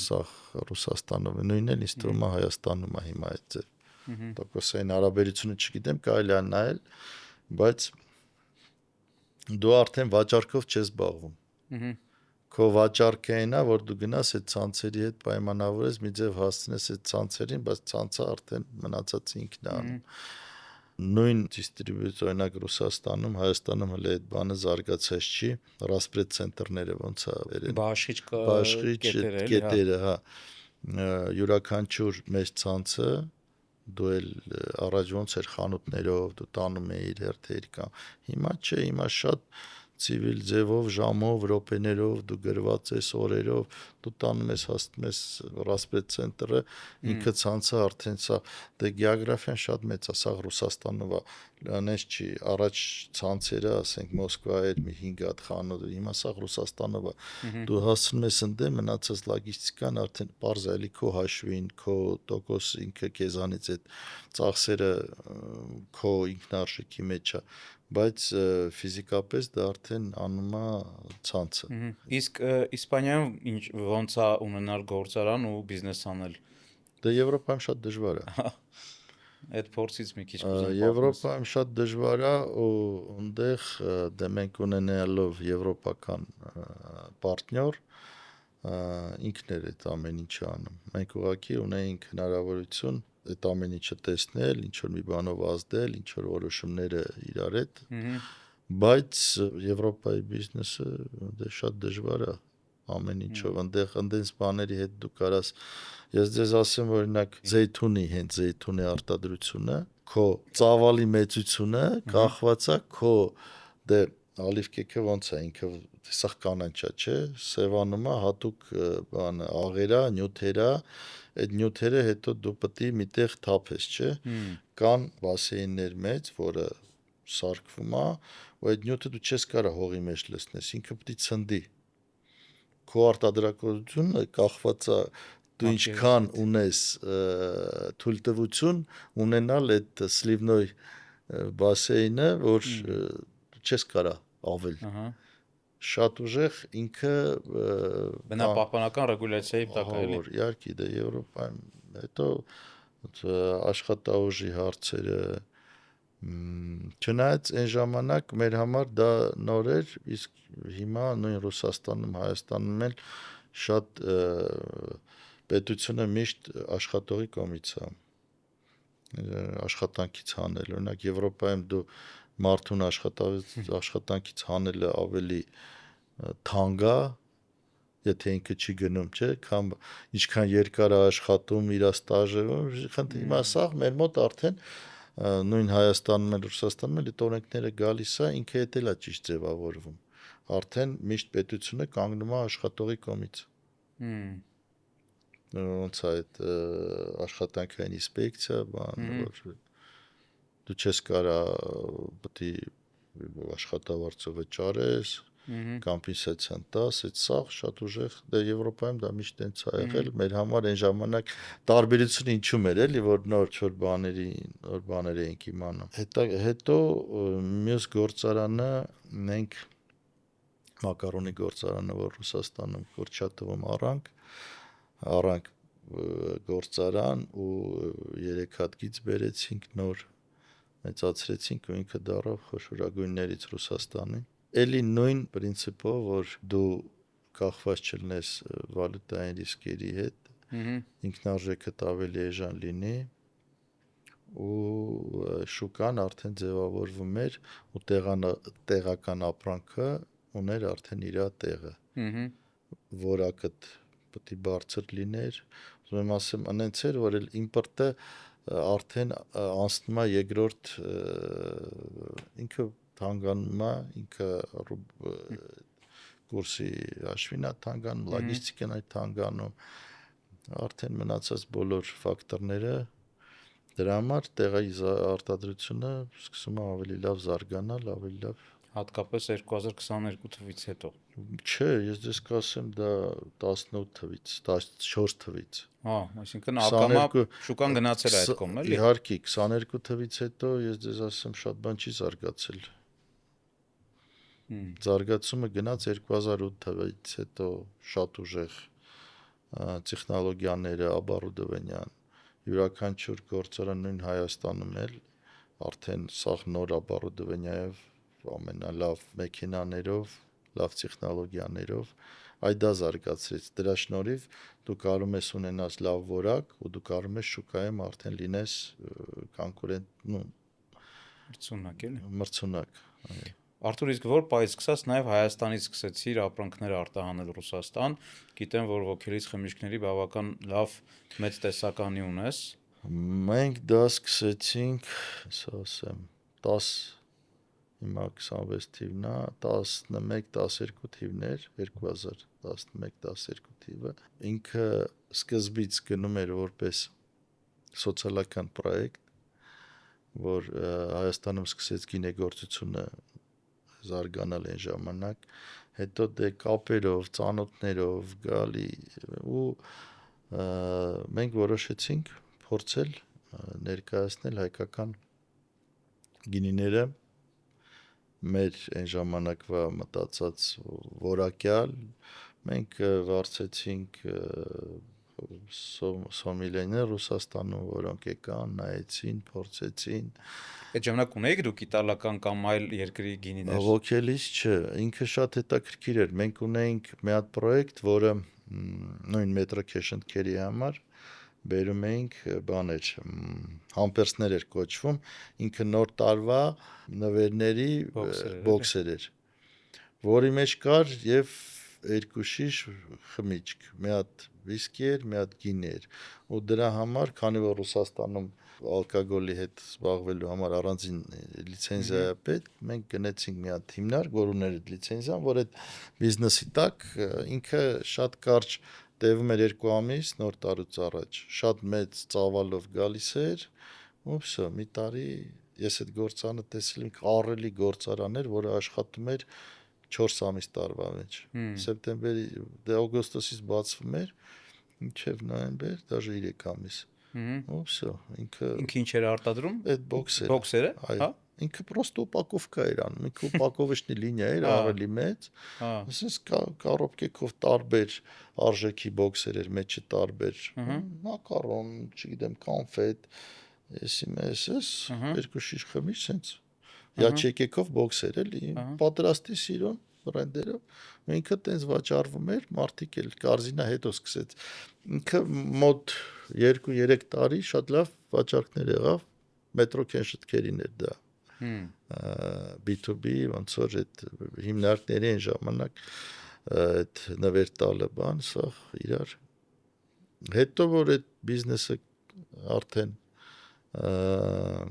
[SPEAKER 2] սախ Ռուսաստանով, նույնն էլ ինձ թվում է Հայաստանում է հիմա այդ ձև։ Տոկոսային հարաբերությունը չգիտեմ, կարելի է նայել, բայց դու արդեն վաճառքով չես զբաղվում։ Քո վաճառքը այն է, որ դու գնաս այդ ցանցերի հետ պայմանավորես, մի ձև հասցնես այդ ցանցերին, բայց ցանցը արդեն մնացած ինքն է անում։ Նույն դիստրիբյուցիա օրինակ Ռուսաստանում, Հայաստանում հələ այդ բանը զարգացած չի, ռասպրեդ ցենտրները ոնց է վերել։ Բաշխիչ կետերը, հա։ Յուրաքանչյուր մեծ ցանցը դու էլ առաջ ոնց էր խանութներով, դու տանում էիր հերթեր կամ հիմա չէ, հիմա շատ ցիվիլ ձևով, ժամով, րոպեներով դու գրված ես օրերով, դու տանում ես հասնում ես ռասպետ ցենտրը, ինքը ցանցը արդեն սա դե գեոգրաֆիան շատ մեծ է, սա Ռուսաստանով է, լանես չի, առաջ ցանցերը, ասենք Մոսկվա էր մի 5 հատ խանութ, հիմա սա Ռուսաստանով է։ Դու հասնում ես ընդ մնացած լոգիստիկան արդեն པարզ է, էլի քո հաշվին, քո տոկոս ինքը քեզանից այդ ծախսերը քո ինքնարժեքի մեջ է, բայց ֆիզիկապես դա արդեն անում է ցանցը։
[SPEAKER 1] Իսկ Իսպանիայում ոնց է ունենալ գործարան ու բիզնես անել։
[SPEAKER 2] Դե Եվրոպայում շատ դժվար է։
[SPEAKER 1] Այդ փորձից մի քիչ կուզեմ։
[SPEAKER 2] Եվրոպայում շատ դժվար է ու այնտեղ դե մենք ունենալով եվրոպական պարտներ ինքն էր այդ ամեն ինչը անում։ Մենք ուղղակի ունեինք հնարավորություն այդ ամեն ինչը տեսնել, ինչ որ մի բանով ազդել, ինչ որ որոշումները իրար հետ, բայց Եվրոպայի բիզնեսը դե շատ դժվար է ամեն ինչով, այնտեղ բաների հետ դու կարաս, ես ձեզ ասեմ օրինակ զեյթունի, հենց զեյթունի արտադրությունը, քո ծավալի մեծությունը կախված է քո դե ալիվ կեքը ոնց է ինքը սա կանանչա, չէ, սևանում է հատուկ բանը, աղերա, նյութերա, այդ նյութերը հետո դու պետք է միտեղ թափես, չէ։ Կան բասեիններ մեծ, որը սարքվում է, ու այդ նյութը դու չես կարող հողի մեջ լցնես, ինքը պետք է ցնդի։ Քո արտադրակությունը կախված է դու ինչքան ունես թույլտվություն ունենալ այդ սլիվնոյ բասեինը, որ չես կարա ավել։ Շատ ուժեղ ինքը
[SPEAKER 1] բնապահպանական ռեգուլյացիայի տակ է, էլի։
[SPEAKER 2] Իհարկե, դա Եվրոպայում հետո աշխատաուժի հարցերը չնայած այն ժամանակ մեր համար դա նոր էր, իսկ հիմա նույն Ռուսաստանում, Հայաստանում էլ շատ պետությունը միշտ աշխատողի կողմից է աշխատանքից հանել։ Օրինակ Եվրոպայում դու մարդուն աշխատանքից հանելը ավելի թանկ է, եթե ինքը չի գնում, չէ, կամ ինչքան երկար է աշխատում իր ստաժը, հիմա սա մեր մոտ արդեն նույն Հայաստանում էլ Ռուսաստանում էլ այդ օրենքները գալիս է, ինքը հետ էլ է ճիշտ ձևավորվում։ Արդեն միշտ պետությունը կանգնում է աշխատողի կողմից։ Ոնց է այդ աշխատանքային ինսպեկցիա, բան, որ դու չես կարա պետք է աշխատավարձը վճարես, կոմպենսացիան տաս, այդ սաղ շատ ուժեղ, դե Եվրոպայում դա միշտ այնց է եղել, մեր համար այն ժամանակ տարբերությունը ինչու էր, էլի, որ նոր բաներ էինք իմանում։ Հետո մյուս գործարանը մենք մակարոնի գործարանը, որ Ռուսաստանում Կուրչատովում առանք գործարան ու 3 հատ գիծ բերեցինք նոր մեծացրեցինք ու ինքը դառավ խոշորագույններից Ռուսաստանի։ Էլի նույն պրինցիպով, որ դու կախված չլնես վալյուտային ռիսկերի հետ, ինքնարժեքդ ավելի էժան լինի ու շուկան արդեն ձևավորվում էր ու տեղական ապրանքը ուներ արդեն իր տեղը։ Որակդ պետք է բարձր լիներ։ Ուզում եմ ասեմ, այնց էր, որ իմպորտը արդեն անցնում է երկրորդ ինքը թանգանում է, ինքը կուրսի հաշվին է թանգանում, լոգիստիկան է թանգանում, արդեն մնացած բոլոր ֆակտորները դրա համար տեղի արտադրությունը սկսում է ավելի լավ զարգանալ, ավելի լավ
[SPEAKER 1] Հատկապես 2022 թվից հետո։
[SPEAKER 2] Չէ, ես դες կասեմ դա 18 թվից, 14 թվից։
[SPEAKER 1] Այսինքն ակամա շուկան գնացել է այդ կողմ, էլի։
[SPEAKER 2] Իհարկե, 22 թվից հետո ես դες ասեմ շատ բան չի զարգացել։ Զարգացումը գնաց 2008 թվից հետո շատ ուժեղ տեխնոլոգիաները, оборудование, յուրաքանչյուր գործարան նույն Հայաստանում էլ արդեն սաղ նոր оборудованиայով ամենալավ մեքենաներով, լավ տեխնոլոգիաներով այդ դա զարգացրեց։ Դրա շնորհիվ դու կարող ես ունենալ լավ որակ ու դու կարող ես շուկայում արդեն լինես կոնկուրենտ, մրցունակ։
[SPEAKER 1] Արթուր, իսկ որ պայից սկսած նաև Հայաստանից սկսեցիր ապրանքներ արտահանել Ռուսաստան, գիտեմ, որ ոգելից խմիչքների բավական լավ մեծ տեսականի ունես։
[SPEAKER 2] Մենք դա սկսեցինք, ասեմ, 10 հիմա 26 թիվն է, 11-12 թիվներ, 2011-12 թիվը, ինքը սկզբից գնում էր որպես սոցիալական պրոյեկտ, որ Հայաստանում սկսեց գինեգործությունը զարգանալ այն ժամանակ, հետո դե կապերով, ծանոթներով գալի ու մենք որոշեցինք փորձել ներկայացնել հայկական գինիները մեր այն ժամանակվա մտածած որակյալ, մենք վարձեցինք սոմիլիաներ Ռուսաստանում, որոնք եկան, նայեցին, փորձեցին։
[SPEAKER 1] Այդ ժամանակ ունեիք դուք իտալական կամ այլ երկրի գինիներ։
[SPEAKER 2] Ոգելից չէ, ինքը շատ հետաքրքիր էր։ Մենք ունեինք մի հատ պրոյեկտ, որը նույն Metro Cash and Carry համար բերում էինք բաներ, համպերսներ էր կոչվում, ինքը նոր տարվա նվերների բոքսեր էր, որի մեջ կար եւ 2 շիշ խմիչք, մի հատ վիսկի էր, մի հատ գինի էր, ու դրա համար, քանի որ Ռուսաստանում ալկոգոլի հետ զբաղվելու համար առանձին լիցենզիա է պետք, մենք գնացինք մի հատ հիմնարկ, որ ուներ այդ լիցենզիան, որ այդ բիզնեսի տակ ինքը շատ կարճ տևում էր 2 ամիս նոր տարուց առաջ, շատ մեծ ծավալով գալիս էր, ու վсё, մի տարի ես այդ գործարանը տեսել եմ ահռելի գործարան էր, որը աշխատում էր 4 ամիս տարվա մեջ։ Սեպտեմբերի, օգոստոսից բացվում էր, մինչև նոյեմբեր, դաժե 3 ամիս։ Ու վсё, ինքը
[SPEAKER 1] Ինքը ինչ էր արտադրում։
[SPEAKER 2] այդ բոքսերը,
[SPEAKER 1] Բոքսերը,
[SPEAKER 2] այո,
[SPEAKER 1] հա։
[SPEAKER 2] ինքը պրոստո ուպակովկա էր անում, ինքը ուպակովочный լինիա էր ահռելի մեծ,
[SPEAKER 1] Հա։
[SPEAKER 2] ասես կառոպկեքով տարբեր արժեքի բոքսեր էր, մեջը տարբեր, մակարոն, չգիտեմ, կոնֆետ, էս երկու շիշ խմիչ սենց յաչեկեքով բոքսեր էլի, պատրաստի սիրուն բրենդերով, ու ինքը տենց վաճառվում էր, մարդիկ էլ կարզինա հետո սկսեց, ինքը մոտ 2-3 տարի շատ լավ վաճառքներ եղավ, մետրո քեն շտկերին էր դա, B2B, ոնց որ այդ հիմնարկների այն ժամանակ այդ նվեր տալը բան, սա իրար, հետո որ այդ բիզնեսը արդեն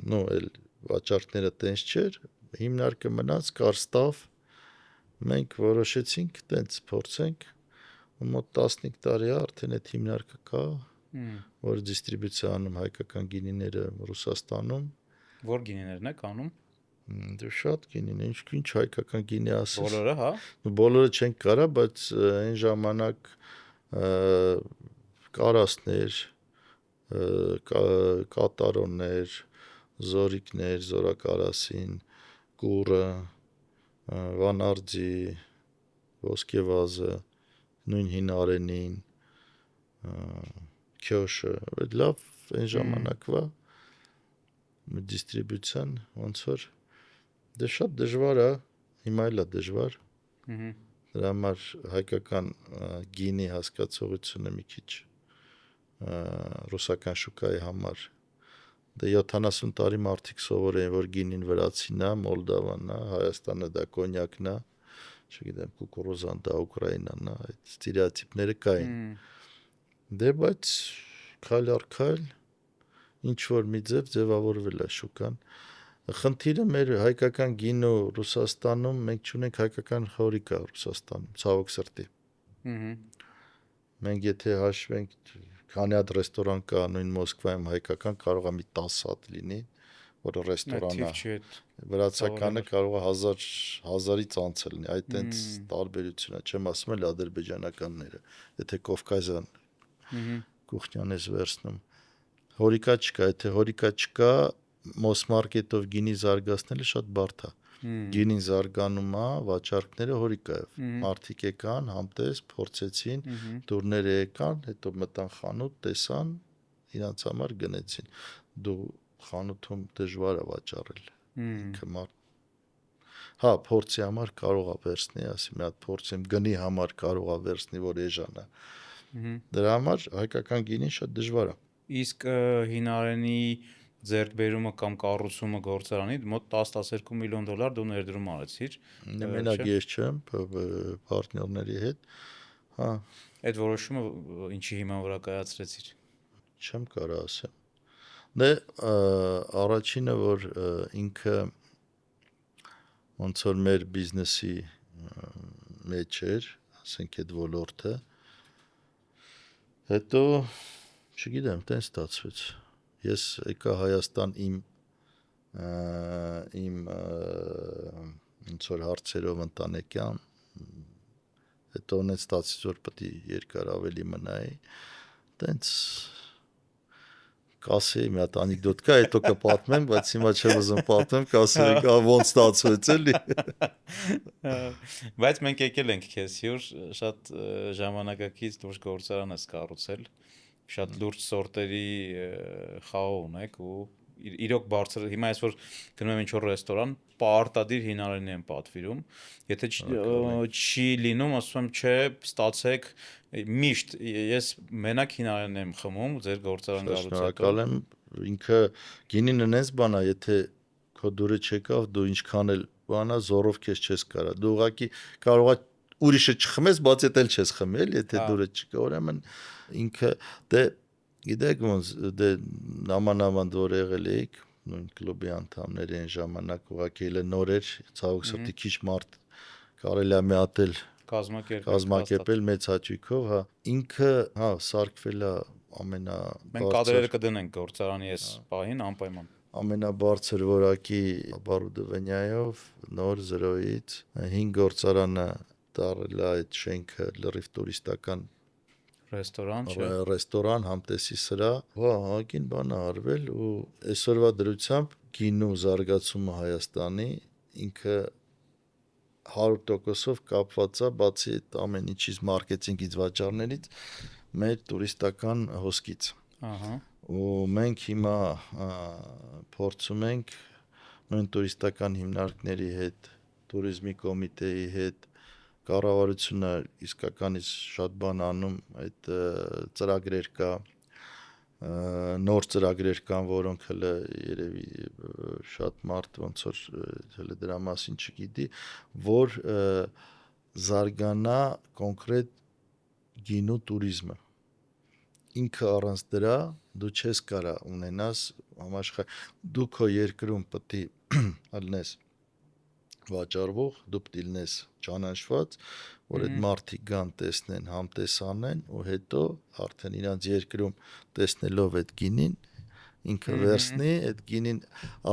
[SPEAKER 2] նո էլ վաճառքները տենց չէր, հիմնարկը մնաց, կար ստավ, մենք որոշեցինք տենց փորձենք, ու մոտ 15 տարի արդեն այդ հիմնարկը կա, որ դիստրիբյուցիա անում հայկական գինիները Ռուսաստանում։
[SPEAKER 1] Որ գինիներն եք անում։
[SPEAKER 2] Դե շատ գինին, ինչ հայկական գինի ասես։
[SPEAKER 1] Բոլորը, հա։
[SPEAKER 2] Բոլորը չենք կարա, բայց այն ժամանակ կարասներ, կատարոններ, զորիկներ, զորակարասին, կուրը, վանարձի, ոսկեվազը, նույն հին արենին, քյոշը, լավ այն ժամանակվա դիստրիբյուցիան ոնց որ դե շատ դժվար է, հիմա էլ է դժվար։ Դրա համար հայկական գինի հասկացողությունը մի քիչ ռուսական շուկայի համար դե 70 տարի մարդիկ սովոր են, որ գինին վրացին է, Մոլդավան է, Հայաստանը դա կոնյակն է, չգիտեմ, կուկուրուզան դա Ուկրաինան է, այդ ստերեոտիպները կային։ Դե բայց քայլ առ քայլ ինչ որ մի ձևավորվել է շուկան։ Խնդիրը մեր հայկական գինու Ռուսաստանում մենք չունենք հայկական խորիկա Ռուսաստանում, ցավոք սրտի։ Մենք եթե հաշվենք, քանի հատ ռեստորան կա նույն Մոսկվայում հայկական, կարող է մի 10 հատ լինի, որ ռեստորան է։ Վրացականը կարող է 1000-ից անցել լինի, այդ տենց տարբերություն է, չեմ ասում էլ ադրբեջանականները, եթե Կովկասյան կուխնյան ես վերցնում։ Հորիկա չկա, եթե հորիկա չկա, Մոսմարկետով գինի զարգացնելը շատ բարդ է։ Գինին զարգանում է, վաճառքները հորիկայով։ Մարդիկ եկան, համտես, փորձեցին, դուրները եկան, հետո մտան խանութ, տեսան, իրանց համար գնեցին։ Դու խանութում դժվար է վաճառել։ Ինքը մարդ հա, փորձի համար կարող է վերցնի, ասի մի հատ փորձեմ, գնի համար կարող է վերցնի, որ էժան է։ Դրա համար հայկական գինին շատ դժվար է։
[SPEAKER 1] Իսկ հինարենի ձեռքբերումը կամ կառուցումը գործարանի մոտ 10-12 միլիոն դոլար դու ներդրում արեցիր։
[SPEAKER 2] Մենակ ես չեմ, պարտներների հետ։ Հա,
[SPEAKER 1] այդ որոշումը ինչի հիման վրա կայացրեցիր։
[SPEAKER 2] Չեմ կարող ասեմ։ Դե առաջինը որ ինքը ոնց որ մեր բիզնեսի մեջ էր, ասենք այդ ոլորտը, հետո չգիտեմ, տենց ստացվեց։ Ես եկա Հայաստան իմ ոնց որ հարցերով ընտանեկան, հետո ունեց ստացվեց, որ պետք է երկար ավելի մնայի, տենց կասեի մի հատ անեկդոտ կա, հետո կպատմեմ, բայց հիմա չեմ ուզում պատմեմ, կասեի, ոնց ստացվեց էլի։
[SPEAKER 1] Բայց մենք եկել ենք քեզ հյուր, շատ ժամանակակից լուրջ գործարան ես կառուցել, շատ լուրջ սորտերի խաղ ունեք ու իրոք բարձր, հիմա այսօր գնում եմ ինչ-որ ռեստորան, պարտադիր հինարենի են պատվիրում, եթե չի լինում, ասում եմ, չէ, ստացեք, միշտ, ես մենակ հինարենի եմ խմում, ձեր գործարան գալուց հետո։
[SPEAKER 2] Շնորհակալ եմ, ինքը գինին նենց բան է, եթե քո դուրը չեկավ, դու ինչքան էլ բանա, զորով քեզ չես կարա, դու ուղղակի կարող է ուրիշը չխմես, բայց էդ էլ չես խմի, էլի, եթե դուրը չկա, ուրեմն ինքը դե գիտեք ոնց դե նամանավանդ որ եղել էիք նույն կլուբի անդամների այն ժամանակ ուղղակի էլ նոր էր ցավոք սրտի քիչ մարդ կարելի է մի հատ էլ կազմակերպել մեծ հաճույքով, հա, ինքը, հա, սարքվել է
[SPEAKER 1] Մենք կադրերը կդնենք գործարանի այս պահին անպայման։
[SPEAKER 2] Ամենաբարձր որակի բարուդվենյայով նոր 0-ից 5 գործարանը դարել է այդ շենքը լրիվ տուրիստական ռեստորան, համտեսի սրահ, հա, հագին բան է արվել ու այսօրվա դրությամբ գինու զարգացումը Հայաստանի ինքը 100%-ով կապված է բացի այդ ամեն ինչից մարքեթինգից վաճառներից մեր տուրիստական հոսքից։
[SPEAKER 1] Ահա։
[SPEAKER 2] Ու մենք հիմա փորձում ենք նույն տուրիստական հիմնարկների հետ, туриզմի կոմիտեի հետ կառավարությունը իսկականից շատ բան անում, այդ ծրագրեր կա, նոր ծրագրեր կան, որոնք հələ երևի շատ մարդ ոնց որ հələ դրա մասին չգիտի, որ զարգանա կոնկրետ գինու туриզմը։ Ինքը առանց դրա դու չես կարա ունենաս դու քո երկրում պետք է ալնես վաճառվող, դու պետք է լինես ճանաչված, որ այդ մարդիկ գան տեսնեն, համտեսանեն ու հետո արդեն իրանց երկրում տեսնելով այդ գինին ինքը վերցնի, այդ գինին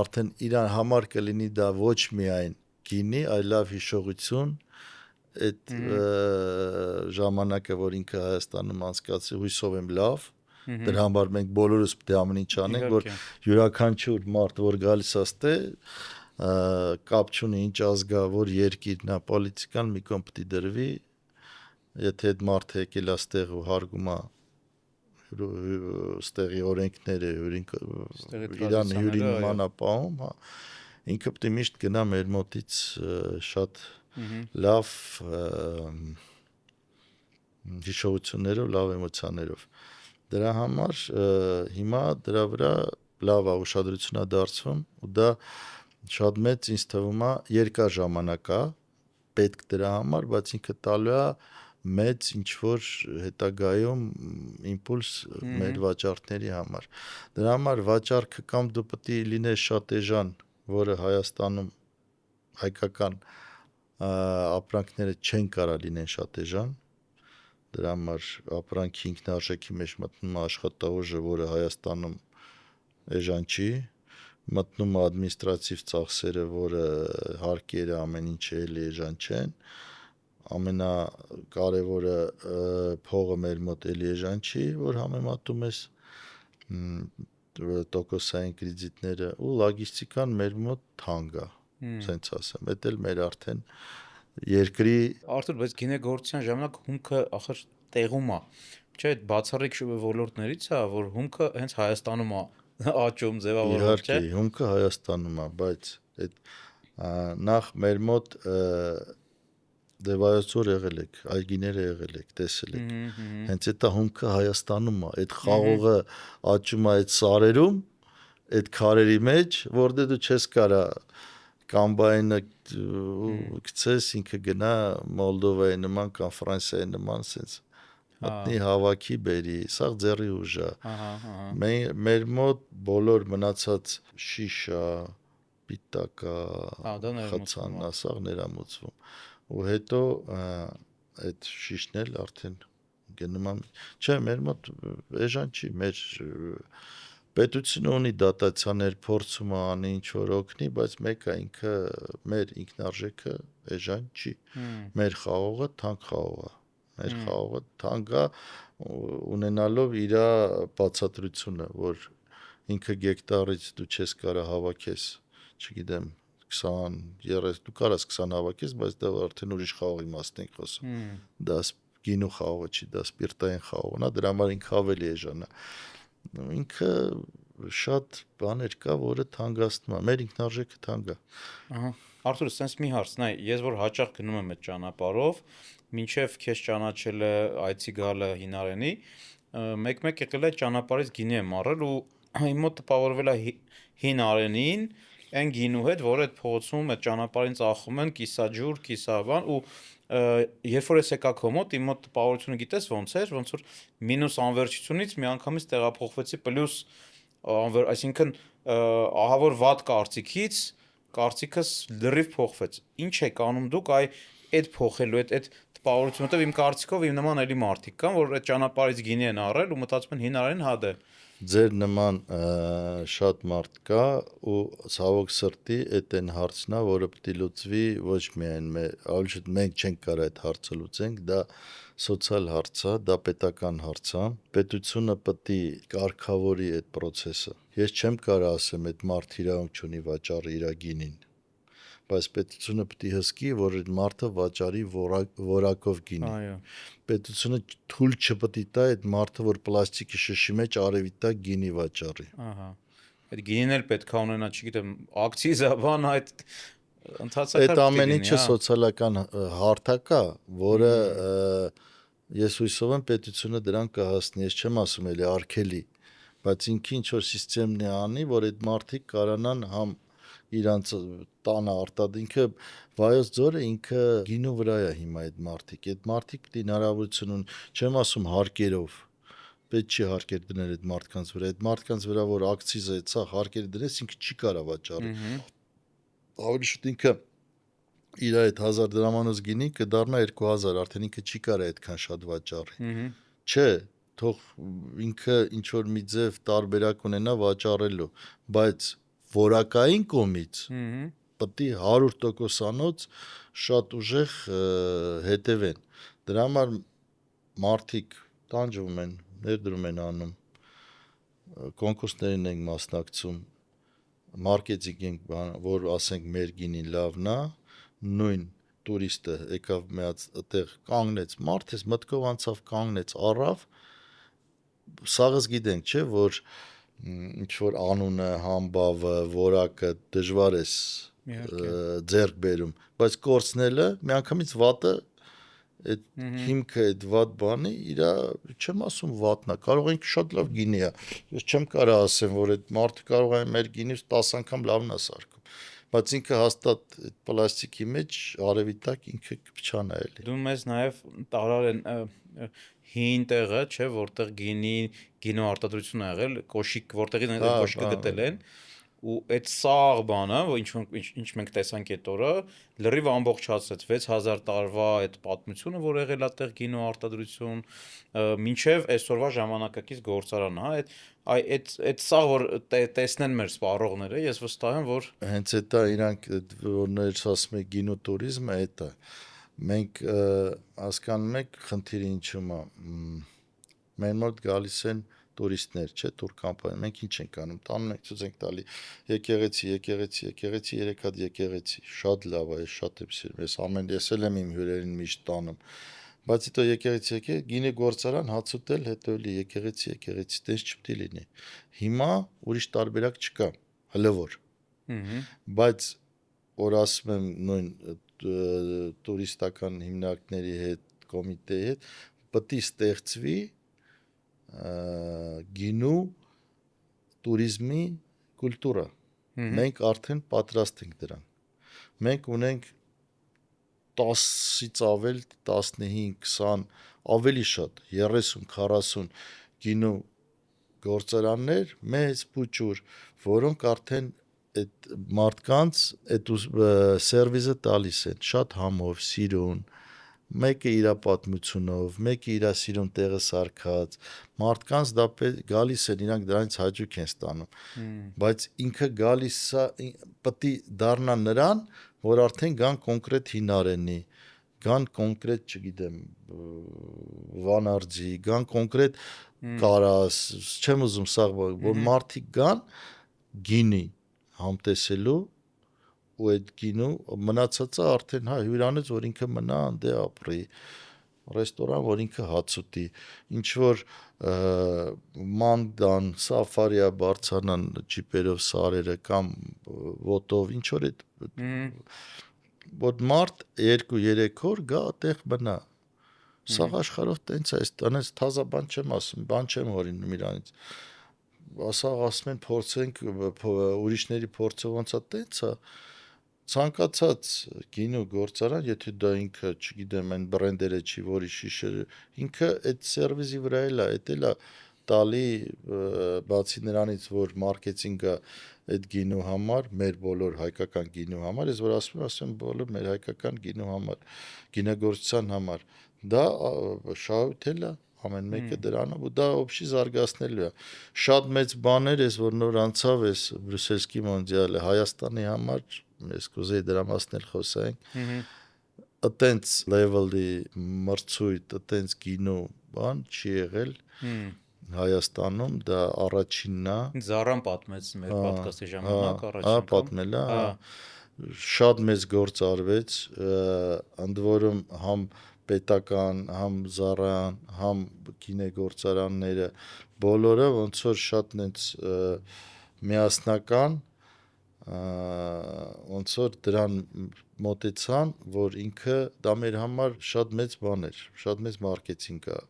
[SPEAKER 2] արդեն իրան համար կլինի դա ոչ միայն գինի, այլև հիշողություն այդ ժամանակը, որ ինքը Հայաստանում անցկացրի, հույսով եմ լավ, դրա համար մենք բոլորս պետք է ամեն ինչ անենք, որ յուրաքանչյուր մարդ, որ գալիս է ստե, կապ չունի ինչ ազգա, որ երկիրն է, պոլիտիկան մի կողմ պետք է դրվի, եթե այդ մարդը եկել է ստեղ ու հարգում է ստեղի օրենքները, իրան հյուրին նման է պահում, հա, ինքը պետք է միշտ գնա մեր մոտից շատ լավ հիշողություններով, լավ էմոցիաներով։ Դրա համար հիմա դրա վրա լավ ուշադրություն է դարձվում ու դա շատ մեծ ինձ թվում է երկար ժամանակ է պետք դրա համար, բայց ինքը տալու է մեծ ինչ որ հետագայում իմպուլս մեր վաճառքների համար։ Դրա համար վաճառքը կամ դու պետք է լինես շատ էժան, որը Հայաստանում հայկական ապրանքները չեն կարա լինեն շատ էժան, դրա համար ապրանքի ինքնարժեքի մեջ մտնում է աշխատաուժը, որը Հայաստանում էժան չի, մտնում է ադմինիստրատիվ ծախսերը, որը հարկերը ամեն ինչը էլի էժան չեն, ամենակարևորը փողը մեր մոտ էլի էժան չի, որ համեմատում ես տոկոսային կրեդիտները ու լոգիստիկան մեր մոտ թանկ է, ասենց ասեմ, դա էլ մեր արդեն երկրի
[SPEAKER 1] Արթուր, բայց գինեգործության ժամանակ հումքը ախր տեղում է, չէ՞, այդ բացառիկ ոլորտներից է, որ հումքը հենց Հայաստանում է աճում, ձևավորվում, չէ՞։
[SPEAKER 2] Իհարկե, հումքը Հայաստանում է, բայց այդ նախ մեր մոտ դե վայոց օր եղել եք, այգիները եղել եք, տեսել եք։ Հենց այդ հումքը Հայաստանում է, այդ խաղողը աճում է այդ սարերում, այդ քարերի մեջ, որտեղ դու չես կարա կամբայնը գցես, ինքը գնա Մոլդովայի նման կամ Ֆրանսիայի նման sense մտնի հավաքի բերի, սա ձեռի ուժ է։ Մեր մոտ բոլոր մնացած շիշա, պիտակա, խցան, ասաղ ներամուծվում։ Ու հետո այդ շիշն էլ արդեն գնում է, չէ, մեր մոտ էժան չի, մեր պետությունը ունի դատացիաներ, փորձում է անի ինչ որ օգնի, բայց մեկը ինքը մեր ինքնարժեքը էժան չի։ Մեր խաղողը թանկ խաղող է։ Մեր խաղողը թանկ է ունենալով իր բացատրությունը, որ ինքը գեկտարից դու չես կարա հավաքես, չգիտեմ, 20, 30, դու կարաս 20 հավաքես, բայց դա արդեն ուրիշ խաղողի մասն ենք խոսում։ Դա գինու խաղողը չի, դա սպիրտային խաղողն է, դրա համար ինքը ավելի էժան է։ Ինքը շատ բաներ կա, որը թանկացնում է, մեր ինքնարժեքը թանկ է։
[SPEAKER 1] Ահա։ Արթուր, sense մի հարց, նայ, ես որ հաճախ գնում եմ այդ ճանապարհով, մինչև քեզ ճանաչելը, այցի գալը Հինարենի, մեկ-մեկ եկել է ճանապարհից գինի եմ առել ու իմ մոտ տպավորվել է Հինարենին, այն գինու հետ, որ այդ փողոցում այդ ճանապարհին ծախում են կիսաջուր, կիսաբան ու երբ որ ես եկա քո մոտ, իմ մոտ տպավորությունը գիտես ոնց էր, ոնց որ մինուս անվերջությունից միանգամից տեղափոխվեցի պլյուս անվեր, այսինքն ահա որ վատ կարծիքս լրիվ փոխվեց։ Ինչ եք անում դուք այդ փոխելու, այդ պարուրություն, որտեվ իմ կարծիքով իմ նման էլի մարդիկ կան, որ այդ ճանապարհից գինի են առել ու մտածում են հինարեն հա դե։
[SPEAKER 2] Ձեր նման շատ մարդ կա ու ցավոք սրտի այդ այն հարցն է, որը պետք է լուծվի ոչ միայն մենք չենք կարող այդ հարցը լուծենք, դա սոցիալ հարց է, դա պետական հարց է, պետությունը պետք է կարգավորի այդ process-ը։ Ես չեմ կարող ասեմ այդ մարդ իրավունք չունի վաճառի իր գինին, բայց պետությունը պետք է հսկի, որ այդ մարդը վաճառի որակով գինի։
[SPEAKER 1] Այո։
[SPEAKER 2] Պետությունը թույլ չպետք է տա այդ մարդը, որ պլաստիկի շշի մեջ արևիտակ գինի վաճառի։
[SPEAKER 1] Ահա։ Այդ գինին էլ պետք է ունենա, չգիտեմ, ակցիզա, բան այդ ընդհանրապես
[SPEAKER 2] Այդ ամեն ինչը սոցիալական հարթակ է, որը ես հույսով եմ պետությունը դրան կհասնի, ես չեմ ասում էլի արգելի, բայց ինքը ինչ որ սիստեմն է անի, որ այդ մարդիկ կարողանան համ իրանց տանը արտադրել, ինքը Վայոց ձորը ինքը գինու վրա է հիմա այդ մարդիկ պետք է հնարավորություն ունեն, չեմ ասում հարկերով, պետք չի հարկեր դնել այդ մարդկանց վրա, որ ակցիզը է, սա հարկեր դնես, ինքը չի կարող վաճառել։ Ավելի շուտ ինքը իր այդ 1000 դրամանոց գինի կդառնա 2000, արդեն ինքը չի կարող այդքան շատ վաճառի։ Չէ, թող ինքը ինչ որ մի ձև տարբերակ ունենա վաճառելու, բայց որակային կողմից պետք է 100%-անոց շատ ուժեղ հետևեն։ Դրա համար մարդիկ տանջվում են, ներդրում են անում, կոնկուրսներին ենք մասնակցում, մարքեթինգ ենք, որ ասենք մեր գինին լավն է, նույն տուրիստը եկավ մեծ այդտեղ կանգնեց, մարդես մտքով անցավ կանգնեց, առավ, սաղս գիտենք, չէ, որ ինչ որ անունը, համբավը, որակը դժվար է ձեռք բերում, բայց կորցնելը միանգամից վատը այդ հիմքը այդ վատ բանի իրա չեմ ասում վատնա, կարող ենք շատ լավ գինի է։ Ես չեմ կարող ասեմ, որ այդ մարդը կարող է մեր գինից 10 անգամ լավն է սարքում, բայց ինքը հաստատ այդ պլաստիկի մեջ արևիտակ ինքը կփչանա էլի։
[SPEAKER 1] Դու մեզ նաև տարար են հին տեղը, չէ, որտեղ գինու արտադրություն ա եղել, կոշիկ, որտեղից այդ կոշիկը գտել են, ու այդ սաղ բանը, ինչ մենք տեսանք այդ օրը, լրիվ ամբողջացրեց 6000 տարվա այդ պատմությունը, որ եղել է այդտեղ գինու արտադրություն, մինչև այսօրվա ժամանակակից գործարանը, հա, այդ սաղ որ տեսնեն մեր սպառողները, ես վստահ եմ, որ
[SPEAKER 2] հենց այդ է իրանք որ ներս ասում է գինու տուրիզմը, այդ է։ Մենք հասկանում ենք խնդիրը ինչու՞մ է։ Մեր մոտ գալիս են տուրիստներ, չէ, տուր կամպանիա, մենք ինչ ենք անում, տանում ենք ցույց ենք տալի եկեղեցի, 3 հատ եկեղեցի, շատ լավ է, ես շատ եմ սիրում, ես էլ եմ իմ հյուրերին միշտ տանում, բայց հետո եկեղեցի, գինի գործարան, հաց ուտել, հետո էլի եկեղեցի, տես չպետք է լինի։ Հիմա ուրիշ տարբերակ չկա, հլը որ։ Բայց որ ասում եմ նույն տուրիստական հիմնարկների հետ, կոմիտեի հետ, պետք է ստեղծվի գինու տուրիզմի կուլտուրա։ Մենք արդեն պատրաստ ենք դրան։ Մենք ունենք 10-ից ավել 15, 20, ավելի շատ 30-40 գինու գործարաններ, մեծ փուճուր, որոնք արդեն այդ մարդկանց այդ սերվիսը տալիս են, շատ համով, սիրուն, մեկը իր պատմությունով, մեկը իր սիրուն տեղը սարքած, մարդկանց դա գալիս են, իրանք դրանից հաճույք են ստանում, բայց ինքը գալիս է, պետք է դառնա նրան, որ արդեն գան կոնկրետ հինարենի, գան կոնկրետ, չգիտեմ, վանարձի, գան կոնկրետ կարաս, չեմ ուզում սաղ, որ մարդիկ գան գինի համտեսելու ու այդ գինու մնացածը արդեն հա հյուրանոց, որ ինքը մնա անդե ապրի, ռեստորան, որ ինքը հաց ուտի, ինչ որ մանդան, սաֆարիա բարձրանան ջիպերով սարերը կամ ոտով, ինչ որ այդ որ մարդ 2-3 օր գա այդտեղ մնա։ Սաղ աշխարհով տենց է, այստանից թազա բան չեմ ասում, բան չեմ հորինում իրանից։ Ասաղ ասում են փորձենք ուրիշների փորձը ոնց է տենց է, ցանկացած գինու գործարան, եթե դա ինքը, չգիտեմ, այն բրենդերը չի, որի շիշերը, ինքը այդ սերվիսի վրա էլ է, էդ էլ է տալի բացի նրանից, որ մարքեթինգը այդ գինու համար, մեր բոլոր հայկական գինու համար, ես որ ասում բոլոր մեր հայկական գինու համար, գինեգործության համար, դա շահութել է ամեն մեկը դրանով ու դա օբշի զարգացնելու է։ Շատ մեծ բաներ ես, որ նոր անցավ ես Բրյուսելսկի մոնդիալը Հայաստանի համար, ես կուզեի դրա մասն էլ խոսենք։ Այտենց level-ի մրցույթ, այտենց գինու բան չի եղել Հայաստանում, դա առաջինն է։
[SPEAKER 1] Զարան պատմեց մեր podcast-ի ժամանակ առաջին
[SPEAKER 2] պատմել է, շատ մեծ գործ արվեց, ընդ որում համ պետական, համ Զարան, համ գինեգործարանները, բոլորը ոնց որ շատ նենց միասնական, ոնց որ դրան մոտեցան, որ ինքը դա մեր համար շատ մեծ բան էր, շատ մեծ մարքեթինգ է։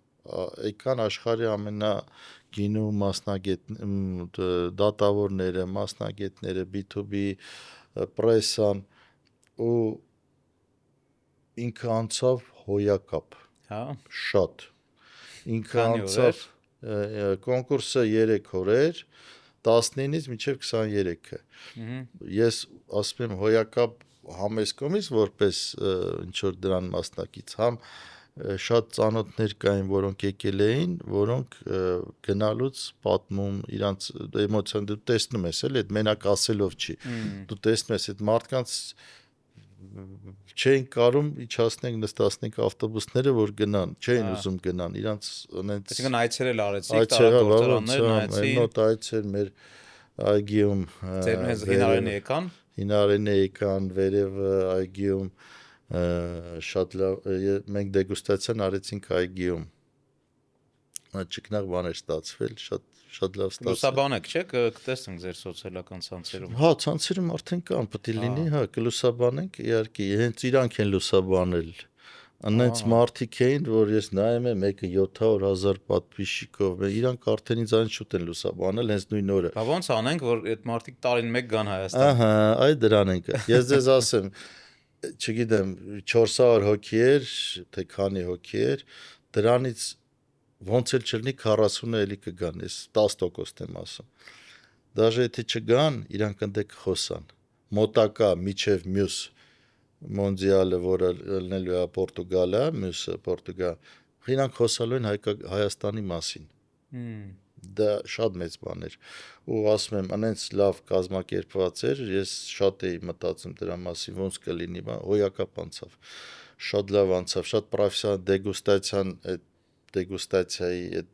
[SPEAKER 2] Եկան աշխարհի ամենա գինու դատավորները, մասնագետները, B2B պրեսան ու ինքը անցավ հոյակապ։ Շատ։ Ինքը անցավ կոնկուրսը 3 օր էր, 19-ից մինչև 23-ը։ Ես ասում եմ հոյակապ համ ես կողմից որպես ինչ որ դրան մասնակից, համ շատ ծանոթներ կային, որոնք եկել էին, որոնք գնալուց պատմում, իրանց էմոցիան դու տեսնում ես, էլի, այդ մենակ ասելով չի։ Դու տեսնում ես այդ մարդկանց չէին կարում իջացնենք, նստացնենք ավտոբուսները, որ գնան, չէին ուզում գնան, իրանց ունենց
[SPEAKER 1] այսինքն այցերել արեցիք, տարածքներ նայեցին,
[SPEAKER 2] մոտ այցեր մեր այգիում
[SPEAKER 1] հինարենի եկան,
[SPEAKER 2] եկան, վերևը այգիում շատ լավ, մենք դեգուստացիան արեցինք այգիում, ճկնաղ բան էր ստացվել, շատ լավ ստացվել։
[SPEAKER 1] Լուսաբանեք, չէ՞, կտեսնենք ձեր սոցիալական ցանցերում։
[SPEAKER 2] Հա, ցանցերում արդեն կան, պետք է լինի, հա, կլուսաբանենք, իհարկե, հենց իրանք են լուսաբանել։ Անենց մարդիկ էին, որ ես նայում եմ, մեկը 700,000 պատվիշիկով, իրանք արդեն ինձ այն շուտ են լուսաբանել, հենց նույն օրը։
[SPEAKER 1] Բա ոնց անենք, որ այդ մարդիկ տարին մեկ գան Հայաստան։
[SPEAKER 2] Ահա, այ դրան ենք։ Ես ձեզ ասեմ, չգիտեմ, 400 հոգի էր, թե քանի հոգի էր, դրանից ոնց էլ չլինի 40-ը էլի կգան, ես 10% եմ ասում։ Դաժե եթե չգան, իրանք ընդ կխոսան։ Մոտակա միջև մյուս մոնդիալը, որը ելնելու է Պորտուգալը, մյուսը Պորտուգալ, իրանք խոսալու են Հայաստանի մասին։ Դա շատ մեծ բան էր։ Ու ասում եմ, անենց լավ կազմակերպված էր, ես շատ էի մտածում դրա մասին, ոնց կլինի, հոյակապ անցավ։ Շատ լավ անցավ, շատ պրոֆեսիոնալ դեգուստացիայի այդ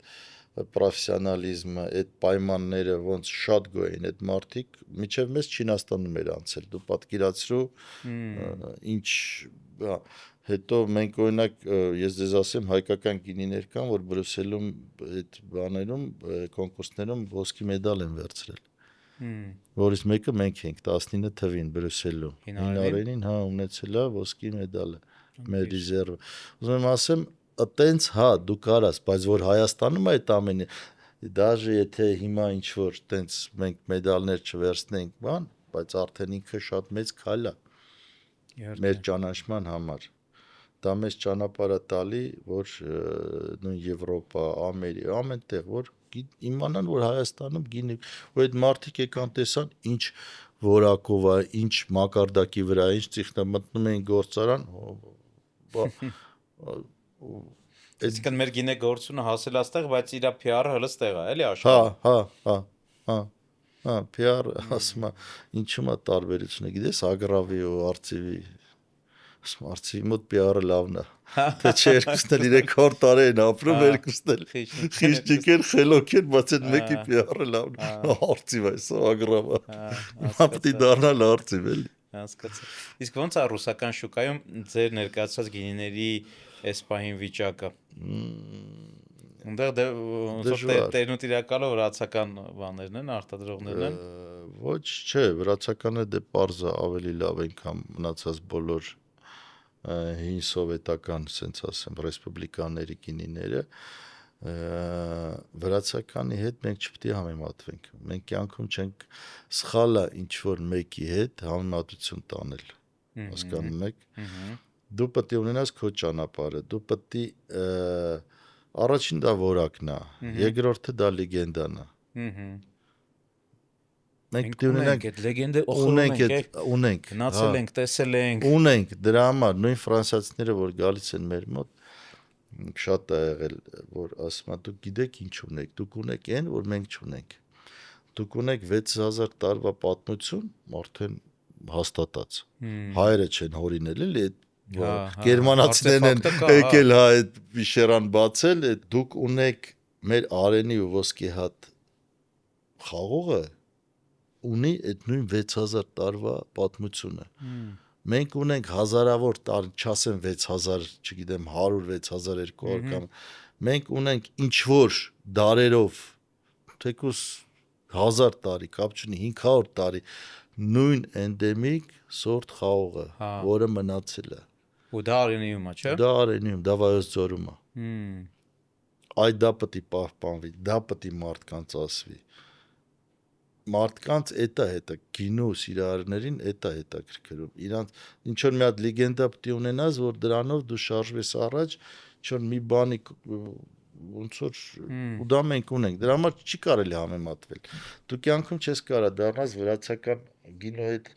[SPEAKER 2] պրոֆեսիոնալիզմը, այդ պայմանները ոնց շատ գոյ են այդ մարդիկ, միջև մեզ Չինաստանում էր անցել, դու պատկերացրու ինչ, հետո մենք օրինակ ես ձեզ ասեմ հայկական գինիներ կան, որ Բրյուսելում այդ բաներում կոնկուրսներում ոսկի մեդալ են վերցրել։ Որից մեկը մենք ենք 19 թվին Բրյուսելում։ Հինարենին, հա, ունեցել է ոսկի մեդալը, մեր ռեզերվը։ Ուզում եմ ասեմ, այտենց հա դու կարաս, բայց որ Հայաստանում այդ ամենը դաժե եթե հիմա ինչ որ տենց մենք մեդալներ չվերցնենք, բան, բայց արդեն ինքը շատ մեծ քայլ է մեր ճանաչման համար։ Դա մեզ ճանապարհ է տալի, որ նույն Եվրոպա, Ամերիկա, ամենտեղ որ իմանան, որ Հայաստանում գինի, որ այդ մարդիկ եկան տեսան, ինչ որակով է, ինչ մակարդակի վրա, ինչ ծիխնա մտնում էին գործարան,
[SPEAKER 1] այսինքն մեր գինեգործությունը հասել աստեղ, բայց իր PR-ը հլստեղ է, էլի աշխարհում։
[SPEAKER 2] Հա, PR ասում է, ինչու՞մ է տարբերությունը, գիտես, Ագրավի ու Արծիվի, ասում Արծիվի մոտ PR-ը լավն է, թե չէ երկուսն էլ 300 տարի են ապրում, երկուսն էլ խիճիկ են, խելոք են, բայց այդ մեկի PR-ը լավն է, Արծիվ է, սա Ագրավը, պետք է դառնալ Արծիվ էլի։
[SPEAKER 1] Հասկացա։ Իսկ ոնց է ռուսական շուկայում ձեր ներկայացած գինիների այս պահին վիճակը։ Այնտեղ տերնուտիրակալը վրացական բաներն են, արտադրողներն են։
[SPEAKER 2] Ոչ, չէ, վրացականը դե պարզա ավելի լավ են, քան մնացած բոլոր հին սովետական, ասենց ասեմ, ռեսպուբլիկաների գինիները։ Վրացականի հետ մենք չպետք է համեմատվենք։ Մենք կյանքում չենք սխալ է ինչ որ մեկի հետ համեմատություն տանել։ Հասկանում եք։ Դու պետք է ունենաս քո ճանապարհը, դու պետք է Առաջին դա որակն է, երկրորդը դա լեգենդան է։ Մենք դե ունենք
[SPEAKER 1] այդ լեգենդը օխորում ենք,
[SPEAKER 2] ունենք,
[SPEAKER 1] գնացել ենք, տեսել ենք։
[SPEAKER 2] Ունենք, դրա համար նույն ֆրանսիացիները, որ գալիս են մեր մոտ, շատ է եղել, որ ասում են, դուք գիտեք ինչ ունեք, դուք ունեք այն, որ մենք չունենք։ Դուք ունեք 6000 տարվա պատմություն, արդեն հաստատած։ Հայերը չեն հորինել, էլի այդ գերմանացիներն են եկել, հա, այդ վիշերան բացել, այդ դուք ունեք մեր արենի ու ոսկեհատ խաղողը ունի այդ նույն 6000 տարվա պատմությունը։ Մենք ունենք հազարավոր տարի, չասեմ 6000, չգիտեմ 100, 6200 կամ մենք ունենք ինչ որ դարերով, թեկուս 1000 տարի, կապ չունի 500 տարի նույն էնդեմիկ սորտ խաղողը, որը մնացել է։
[SPEAKER 1] Ու դա արենիում է, չէ՞։
[SPEAKER 2] Դա արենիում, դա Վայոց ձորում է։ Այդ դա պետք է պահպանվի, դա պետք է մարդկանց ասվի։ Մարդկանց էտա հետը գինու սիրահարներին էտա հետաքրքրում։ Իրանց ինչ որ մի հատ լեգենդա պետք է ունենաս, որ դրանով դու շարժվես առաջ, ինչ որ մի բանի ոնց որ ու դա մենք ունենք։ Դրա համար չի կարելի համեմատվել։ Դու կյանքում չես կարա դառնաս վրացական գինու հետ,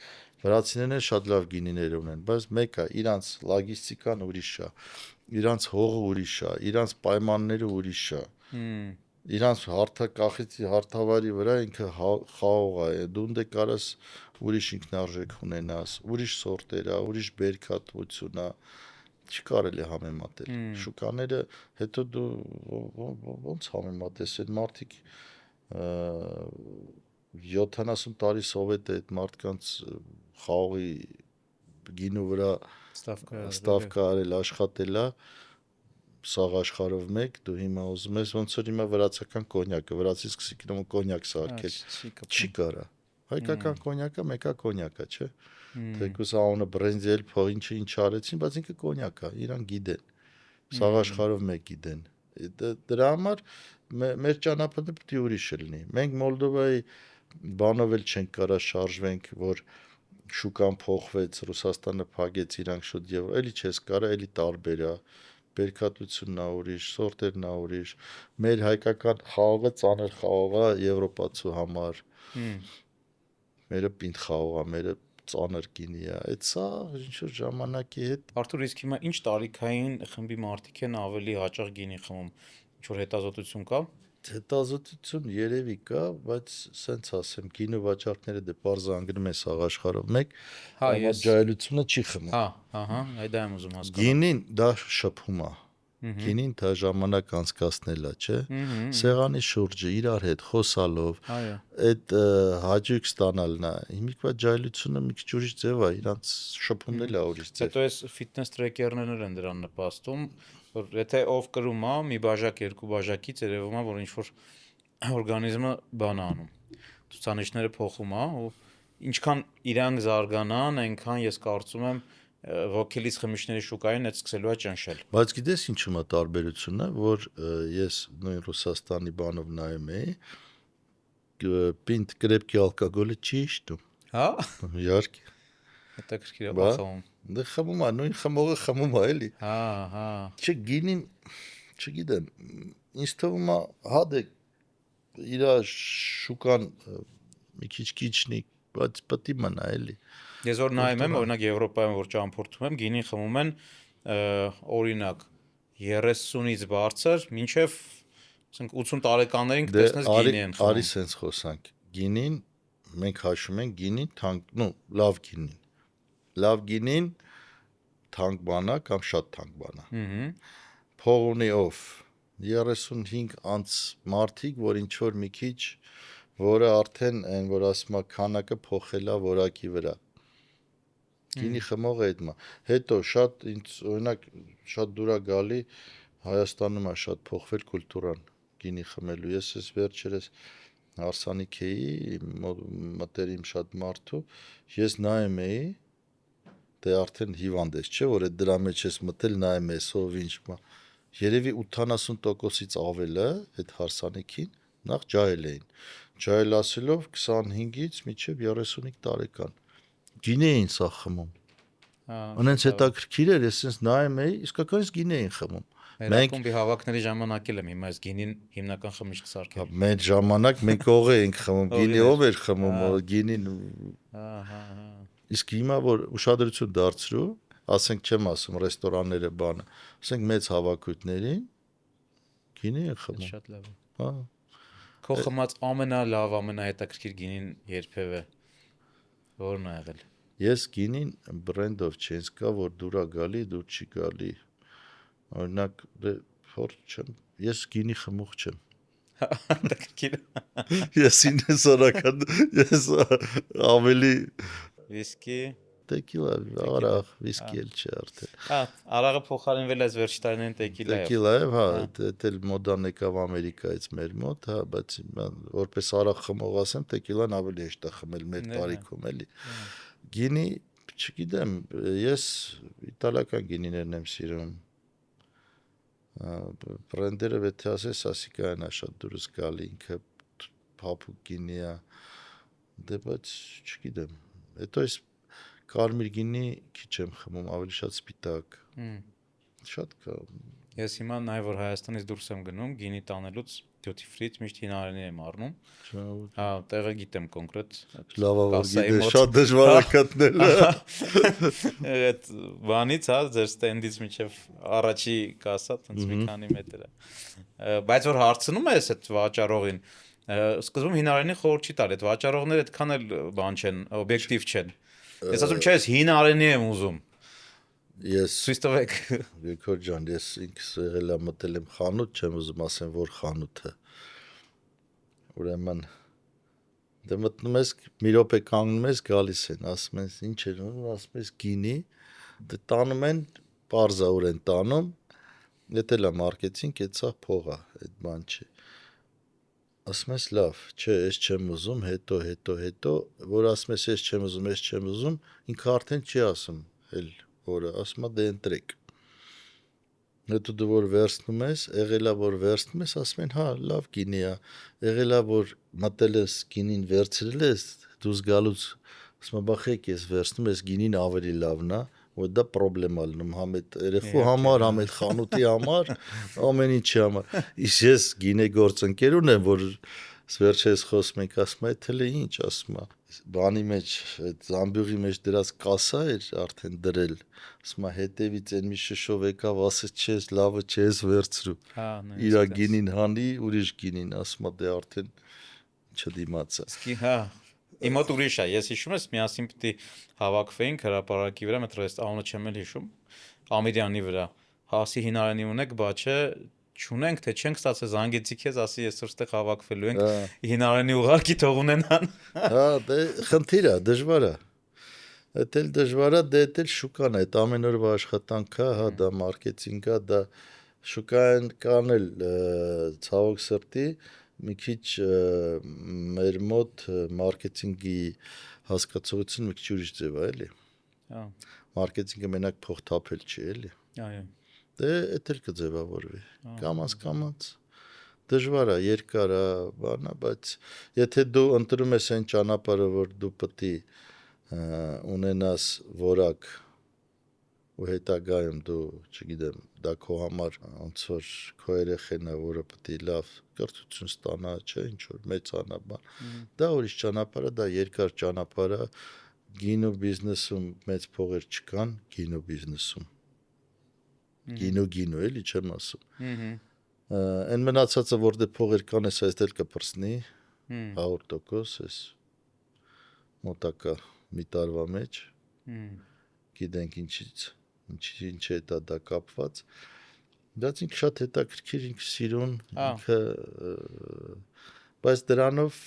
[SPEAKER 2] վրացիներն շատ լավ գինիներ ունեն, բայց մեկը իրանց լոգիստիկան ուրիշ է, իրանց հողը ուրիշ է, իրանց պայմանները ուրիշ է։ Իրանց հարթակախիցի հարթավարի վրա ինքը խաղող է, դու դե կարաս ուրիշ ինքնարժեք ունենաս, ուրիշ սորտեր է, ուրիշ բերքատվություն է, չի կարելի համեմատել։ Շուկաները հետո դու ոնց համեմատես, այդ մարդիկ 70 տարի սովետ է այդ մարդկանց խաղողի գինու վրա ստավկա արել, աշխատել է սաղ աշխարհով մեկ, դու հիմա ուզում ես ոնց որ հիմա վրացական կոնյակը, վրացի սկսի գնում կոնյակ սարքել, չի կարա։ Հայկական կոնյակը մեկա կոնյակա, չէ։ Թեկուս անունը բրենդել, փող ինչ արեցին, բայց ինքը կոնյակ է, իրան գիտեն։ Սաղ աշխարհով մեկ գիտեն։ Դրա համար մեր ճանապարհը պետք է ուրիշ լինի։ Մենք Մոլդովայի բանով էլ չենք կարա շարժվենք, որ շուկան փոխվեց, Ռուսաստանը փակեց իրանք շուտ եւ էլի չես կարա, էլի տարբեր է։ Բերքատվությունն է ուրիշ, սորտերն է ուրիշ։ Մեր հայկական խաղողը ծանր խաղող է եվրոպացու համար։ Մերը պինդ խաղող է, մերը ծանր գինի է։ Այդ սա ինչ որ ժամանակի հետ
[SPEAKER 1] Արթուր, իսկ հիմա ինչ տարիքային խմբի մարդիկ են ավելի հաճախ գինի խմում։ Ինչ որ հետազոտություն կա։
[SPEAKER 2] հետազոտություն երևի կա, բայց սենց ասեմ, գինու վաճառքները դե պարզ անգնում են սաղ աշխարհով մեկ, բայց ջահելությունը չի խմում։
[SPEAKER 1] Այդ եմ ուզում հասկանալ։
[SPEAKER 2] Գինին դա շփում է։ Գինին դա ժամանակ անցկացնել է, չէ։ Սեղանի շուրջը իրար հետ խոսալով, այդ հաճույք ստանալն է։ Հիմիկվա ջահելությունը մի քիչ ուրիշ ձև է, իրանց շփումն էլ է ուրիշ ձև։
[SPEAKER 1] Հետո էս ֆիթնես տրեքերներն են դրան նպաստում, որ եթե ով կրում է, մի բաժակ, երկու բաժակից երևում է, որ ինչ որ օրգանիզմը բան է անում։ Ցուցանիշները փոխում է ու ինչքան իրանք զարգանան, այնքան ես կարծում եմ ոգելից խմիչքների շուկային այդ սկսելու է ճնշել։
[SPEAKER 2] Բայց գիտես ինչու՞մ է տարբերությունը, որ ես նույն Ռուսաստանի բանով նայում էի, պինդ կրեպկի ալկոգոլը չի իշտում։
[SPEAKER 1] Հա։
[SPEAKER 2] Իհարկե։
[SPEAKER 1] Հետաքրքիր է բախում։
[SPEAKER 2] Դե խմում է, նույն խմողը խմում է, էլի։
[SPEAKER 1] Հա։
[SPEAKER 2] Չէ, գինին, չգիտեմ, ինձ թվում է, հա դե իր շուկան մի քիչ քիչնի, բայց պետք է մնա, էլի։
[SPEAKER 1] Ես որ նայում եմ, օրինակ Եվրոպայում որ ճամփորդում եմ, գինին խմում են օրինակ 30-ից բարձր մինչև ասենք 80 տարեկաններին կտեսնես գինի են խմում։
[SPEAKER 2] Արի սենց խոսանք։ Գինին մենք հաշվում ենք գինին թանկ, լավ գինին։ Լավ գինին թանկ բանա կամ շատ թանկ բանա։ Փող ունի ով 35 անց մարդիկ, որ ինչ որ մի քիչ, որը արդեն այն որ ասում է քանակը փոխել է որակի վրա։ Գինի խմողը այդ մա։ Հետո շատ ինձ օրինակ շատ դուր է գալի Հայաստանում է շատ փոխվել կուլտուրան գինի խմելու։ Ես էս վերջերս հարսանիք էի, մտերիմ շատ մարդու, ես նայում էի, դե արդեն հիվանդ ես, չէ, որ այդ դրա մեջ ես մտել, նայում ես ով ինչ մա։ Երևի 80%-ից ավելը այդ հարսանիքին նախ ջահել էին։ Ջահել ասելով 25-ից մինչև 35 տարեկան։ Գինի էին սա խմում։ Անենց հետաքրքիր էր, ես sense նայում էի, իսկականից գինի էին խմում։
[SPEAKER 1] Մեր ակումբի հավաքների ժամանակ էլ եմ հիմա այս գինին հիմնական խմիչք սարքել։
[SPEAKER 2] Մեր ժամանակ մենք ող էինք խմում, գինի ով էր խմում, գինին
[SPEAKER 1] Հա։
[SPEAKER 2] իսկ հիմա որ ուշադրություն դարձրու, ասենք չեմ ասում ռեստորանները բանը, ասենք մեծ հավաքույթներին գինի են խմում։
[SPEAKER 1] Շատ լավ է։
[SPEAKER 2] Հա։
[SPEAKER 1] Քո խմած ամենալավ, ամենահետաքրքիր գինին երբևէ ո՞րն ա եղել։
[SPEAKER 2] Ես գինին բրենդով չես կա, որ դուր ա գալի, դուր չի գալի։ Օրինակ, որ չեմ, ես գինի խմող չեմ։
[SPEAKER 1] Հետաքրքիր։
[SPEAKER 2] Ես ինեսարական, ես ավելի
[SPEAKER 1] Վիսկի։
[SPEAKER 2] տեկիլա, արաղ, վիսկի էլ չի արդեն։
[SPEAKER 1] Հա, արաղը փոխարինվել այս վերջ տարիներին տեկիլա է։
[SPEAKER 2] Տեկիլա է, հա, դա էլ մոդան եկավ Ամերիկայից մեր մոտ, հա, բայց որպես արաղ խմող ասեմ, տեկիլան ավելի հեշտ է խմել մեր տարիքում, էլի։ Գինի, չգիտեմ, ես իտալական գինիներն եմ սիրում։ Բրենդերը վեթե ասես, ասիկա են շատ դուրս գալի, ինքը փափուկ գինի է, դե բայց չգիտեմ, հետո այս կարմիր գինի քիչ եմ խմում, ավելի շատ սպիտակ, շատ կա։
[SPEAKER 1] Ես հիմա նաև որ Հայաստանից դուրս եմ գնում, գինի տանելուց duty free-ից միշտ հինարենի եմ առնում։ Հա, տեղը գիտեմ կոնկրետ։
[SPEAKER 2] Լավ է, որ գիտես, շատ դժվար է գտնել։
[SPEAKER 1] Այդ բանից, հա, ձեր ստենդից մինչև առաջի կասա, տենց մի քանի մետր է։ Բայց որ հարցնում ես այդ վաճառողին, սկզբում հինարենի խորհուրդ չի տալ, այդ վաճառողները այդքան էլ բան չեն, օբյեկտիվ չեն։ Ես ասում չէ, ես հինարենի եմ ուզում։
[SPEAKER 2] Ես
[SPEAKER 1] Ցույց տվեք։
[SPEAKER 2] Գեգոր ջան, ես ինքս եղել եմ մտել եմ խանութ, չեմ ուզում ասեմ, որ խանութը։ Ուրեմն դե մտնում ես, մի րոպե կանգնում ես, գալիս են, ասում ես, ինչ է, ասում ես գինի, դե տանում են, պարզաուր են տանում, եթե լա մարքեթինգ, այդ սա փող է, այդ բան չի։ Ասում ես լավ, չէ, ես չեմ ուզում, հետո, որ ասում ես, ես չեմ ուզում, ինքը արդեն չի ասում, էլ որը ասում է դե ընտրեք։ Հետո դու որ վերցնում ես, եղելա որ վերցնում ես, ասում են, հա, լավ գինի է, եղելա որ մտել ես գինին վերցրել ես, դու զգալուց ասում եմ, բախեք ես վերցնում ես գինին ավելի լավն է, որ դա պրոբլեմ է լինում համ այդ երեխու համար, համ այդ խանութի համար, ամեն ինչի համար։ Իսկ ես գինե գործընկեր ունեմ, որ վերջերս խոսում ենք, ասում է, թե ինչ, ասում է, բանի մեջ, այդ զամբյուղի մեջ դրած կասա էր արդեն դրել, ասում է, հետևից այն մի շշով եկավ, ասեց, չես, լավը չես վերցրու, իրա գինին հանի, ուրիշ գինին, ասում է, դե արդեն չդիմացա։
[SPEAKER 1] Իսկի, հա, իմ մոտ ուրիշ է, ես հիշում ես, միասին պիտի հավաքվեինք հրապարակի վրա, մետրոյս անունը չեմ էլ հիշում, Ամիրյանի վրա, հասի հինարենի ունեք, բաչե, չունենք, թե չենք ստացել, զանգեցի քեզ, ասի ես այստեղ հավաքվելու ենք, հինարենի ուղարկի թող ունենան։
[SPEAKER 2] Հա, դե խնդիր է, դժվար է։ Դա էլ դժվար է, դա էլ շուկան է, այդ ամեն օրվա աշխատանք է, հա, դա մարքեթինգ է, դա շուկան կան էլ ցավոք սրտի մի քիչ մեր մոտ մարքեթինգի հասկացողությունը մի քիչ ուրիշ ձև է, էլի։
[SPEAKER 1] Հա։
[SPEAKER 2] Մարքեթինգը մենակ փող թափել չի, էլի։
[SPEAKER 1] Այո։
[SPEAKER 2] Դե դա էլ կձևավորվի։ Կամաց դժվար է, երկար է, բանա, բայց եթե դու ընտրում ես այն ճանապարհը, որ դու պետք է ունենաս որակ ու հետագայում դու, չգիտեմ, դա քո համար ոնց որ քո երեխեն է, որը պետք է լավ կրթություն ստանա, չէ, ինչ որ մեծանա բան։ Դա ուրիշ ճանապարհ է, դա երկար ճանապարհ է, գինու բիզնեսում մեծ փողեր չկան, գինու բիզնեսում։ Գինու էլի չեմ ասում։ Այն մնացածը որ դե փողեր կան, այս էլ կպրսնի 100%, էս մոտակա մի տարվա մեջ գիտենք ինչ է դա կապված, բայց ինքը շատ հետաքրքիր, ինքը սիրուն, ինքը բայց դրանով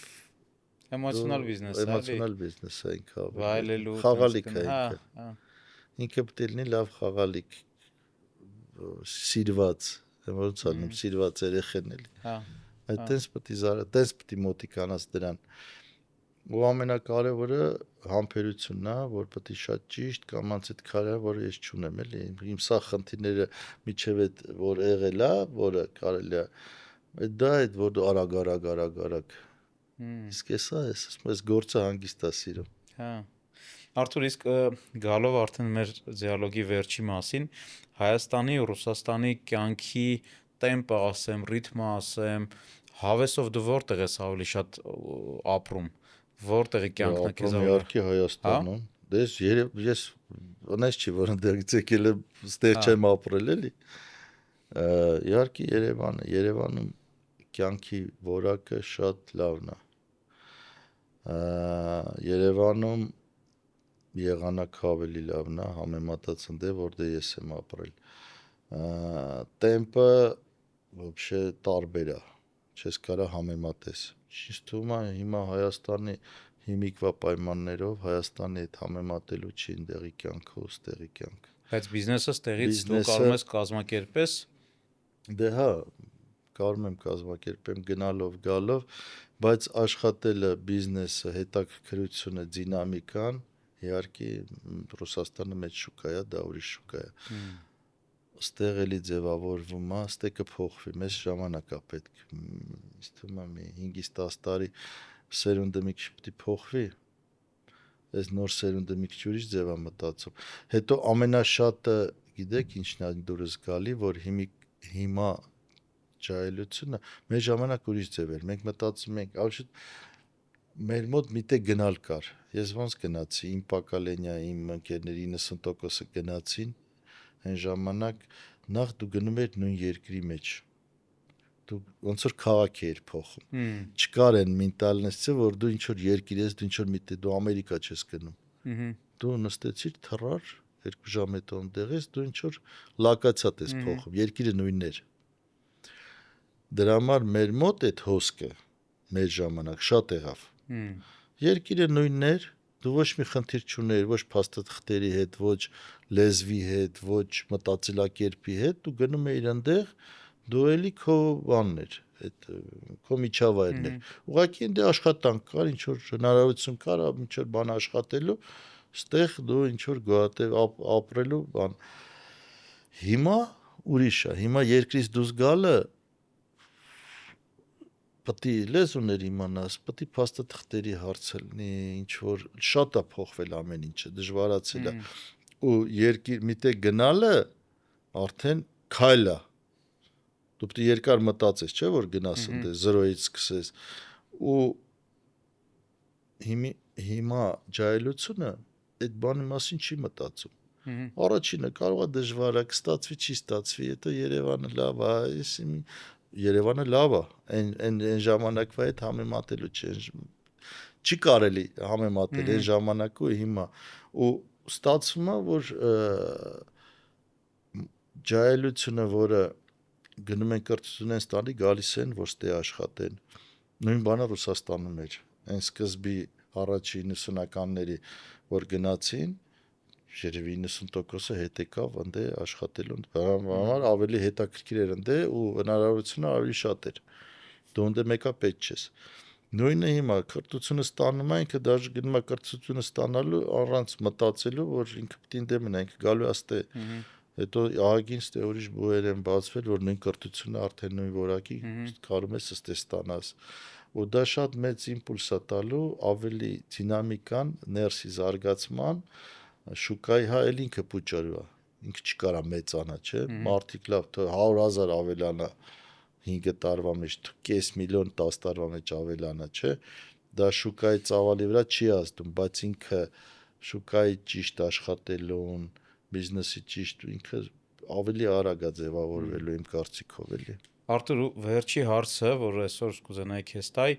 [SPEAKER 1] էմոցիոնալ բիզնես է,
[SPEAKER 2] էմոցիոնալ բիզնես է ինքը,
[SPEAKER 1] վայելելու
[SPEAKER 2] խաղալիք է ինքը պետք է լինի լավ խաղալիք, սիրված, ոնց ալնում սիրված երեխեն էլի, այդտենց պետք է մոտիկանաս դրան։ Ու ամենակարևորը համբերությունն է, որ պետք է շատ ճիշտ կամ անց այդ քարը, որը ես չունեմ, էլի, իմ սա խնդիրները միջև այդ որ եղել է, որը կարելի է, դա այդ որ դու արագ։ Իսկ էսա էս, ասում ես գործը հանգիստ է սիրում։
[SPEAKER 1] Հա։ Արթուր, իսկ գալով արդեն մեր դիալոգի վերջի մասին, Հայաստանի ու Ռուսաստանի կյանքի տեմպը ասեմ, ռիթմը ասեմ, հավեսով դու որտեղ ես ավելի շատ ապրում, որտեղի կյանքն է քեզ
[SPEAKER 2] Ապրում
[SPEAKER 1] ավելի,
[SPEAKER 2] իհարկե Հայաստանում։ Դες ես ունես չի որ ընդդեղից եկել եմ, ստեղ չեմ ապրել էլի։ Իհարկե Երևանում կյանքի որակը շատ լավն է։ Երևանում եղանակը ավելի լավն է համեմատած ընդե որտեղ ես եմ ապրել։ Տեմպը вообще տարբեր է։ Չես կարա համեմատես։ Ինձ թվում է հիմա Հայաստանի հիմիկվա պայմաններով Հայաստանի հետ համեմատելու չի ընդեղի կյանքը ու ստեղի կյանքը։
[SPEAKER 1] բայց բիզնեսը ստեղից դու
[SPEAKER 2] Բիզնեսը-
[SPEAKER 1] կարող ես կազմակերպես,
[SPEAKER 2] Դե հա, կարում եմ կազմակերպեմ գնալով, գալով, բայց աշխատելը, բիզնեսը, հետաքրքրությունը, դինամիկան, իհարկե Ռուսաստանը մեծ շուկա է, դա ուրիշ շուկա է։ Ստեղ էլի ձևավորվում է, ստեղ կփոխվի, մեզ ժամանակ է պետք։ Ինձ թվում է մի 5-10 տարի սերունդը մի քիչ պիտի փոխվի։ Այս նոր սերունդը մի քիչ ուրիշ ձև է մտածում։ Հետո ամենաշատը, գիտեք, ինչն է դուրս գալի, որ հիմա ջահելությունը մեր ժամանակ ուրիշ ձև էր։ Մենք մտածում ենք, այլ մեր մոտ միտեղ գնալ կար։ Ես ոնց գնացի, իմ Պակալենիա, իմ ընկերների 90%-ը գնացին, այն ժամանակ նախ դու գնում ես նույն երկրի մեջ։ Դու ոնց որ քաղաք էիր փոխում։ Չկար այն մենտալնեսը, որ դու ինչ որ երկիր ես, դու ինչ որ միտեղ դու Ամերիկա չես գնում։ Դու նստեցիր թռար 2 ժամ հետո այնտեղ ես, դու ինչ որ լոկացիա ես փոխում, երկիրը նույնն էր։ Դրա համար մեր մոտ այդ հոսքը մեր ժամանակ շատ եղավ։ Երկիրը նույնն էր, դու ոչ մի խնդիր չուներ, ոչ փաստաթղթերի հետ, ոչ լեզվի հետ, ոչ մտածելակերպի հետ, դու գնում էիր այնտեղ, դու էլի քո բանն էր, այդ քո միջավայրն էր։ Ուղղակի այնտեղ աշխատանք կար, ինչ որ հնարավորություն կար, ինչ որ բան աշխատելու, ստեղ դու ինչ որ գոհատև ապրելու բան։ Հիմա ուրիշ է, հիմա երկրից դուրս գալը պետք է լեզուներ իմանաս, պետք է փաստաթղթերի հարցը լինի, ինչ որ շատ է փոխվել ամեն ինչը, դժվարացել է։ Ու երկիր միտեղ գնալը արդեն քայլ է։ Դու պետք է երկար մտածես, չէ՞ որ գնաս ընդ 0-ից սկսես։ Ու հիմա ջահելությունը այդ բանի մասին չի մտածում։ Առաջինը կարող է դժվար է, կստացվի, չի ստացվի, հետո Երևանը լավ է, Երևանը լավ է, այն ժամանակվա հետ համեմատելու չի կարելի համեմատել այն ժամանակը ու հիմա։ Ու ստացվում է, որ ջահելությունը, որը գնում են կրթություն են ստանի, գալիս են, որ ստե աշխատեն։ Նույն բանը Ռուսաստանում էր։ Այն սկզբի առաջի 90-ականների, որ գնացին, երևի 90%-ը հետ եկավ ընդ աշխատելու, համար ավելի հետաքրքիր էր ընդ ու հնարավորությունը ավելի շատ էր։ Դու ընդ մեկա պետք չես։ Նույնը հիմա կրթությունը ստանում է, ինքը դաժե գնում է կրթությունը ստանալու առանց մտածելու, որ ինքը պետք է ընդ մնա, ինքը գալու է ստե։ Հետո ահագին ստե ուրիշ բուհեր են բացվել, որ նույն կրթությունը արդեն նույն որակի կարում ես ստե ստանաս։ Ու դա շատ մեծ իմպուլս է տալու ավելի դինամիկան, ներսի զարգացման, շուկայի հա էլ ինքը փուճարու է։ Ինքը չկարա մեծանա, չէ՞։ Մարդիկ լավ, 100,000 ավելանա 5 տարվա մեջ, կես միլիոն 10 տարվա մեջ ավելանա, չէ՞։ Դա շուկայի ծավալի վրա չի ազդում, բայց ինքը շուկայի ճիշտ աշխատելուն, բիզնեսի ճիշտ ինքը ավելի արագ է ձևավորվելու իմ կարծիքով էլի։
[SPEAKER 1] Արթուր, վերջի հարցը, որ այսօր կուզենայի քեզ տալ,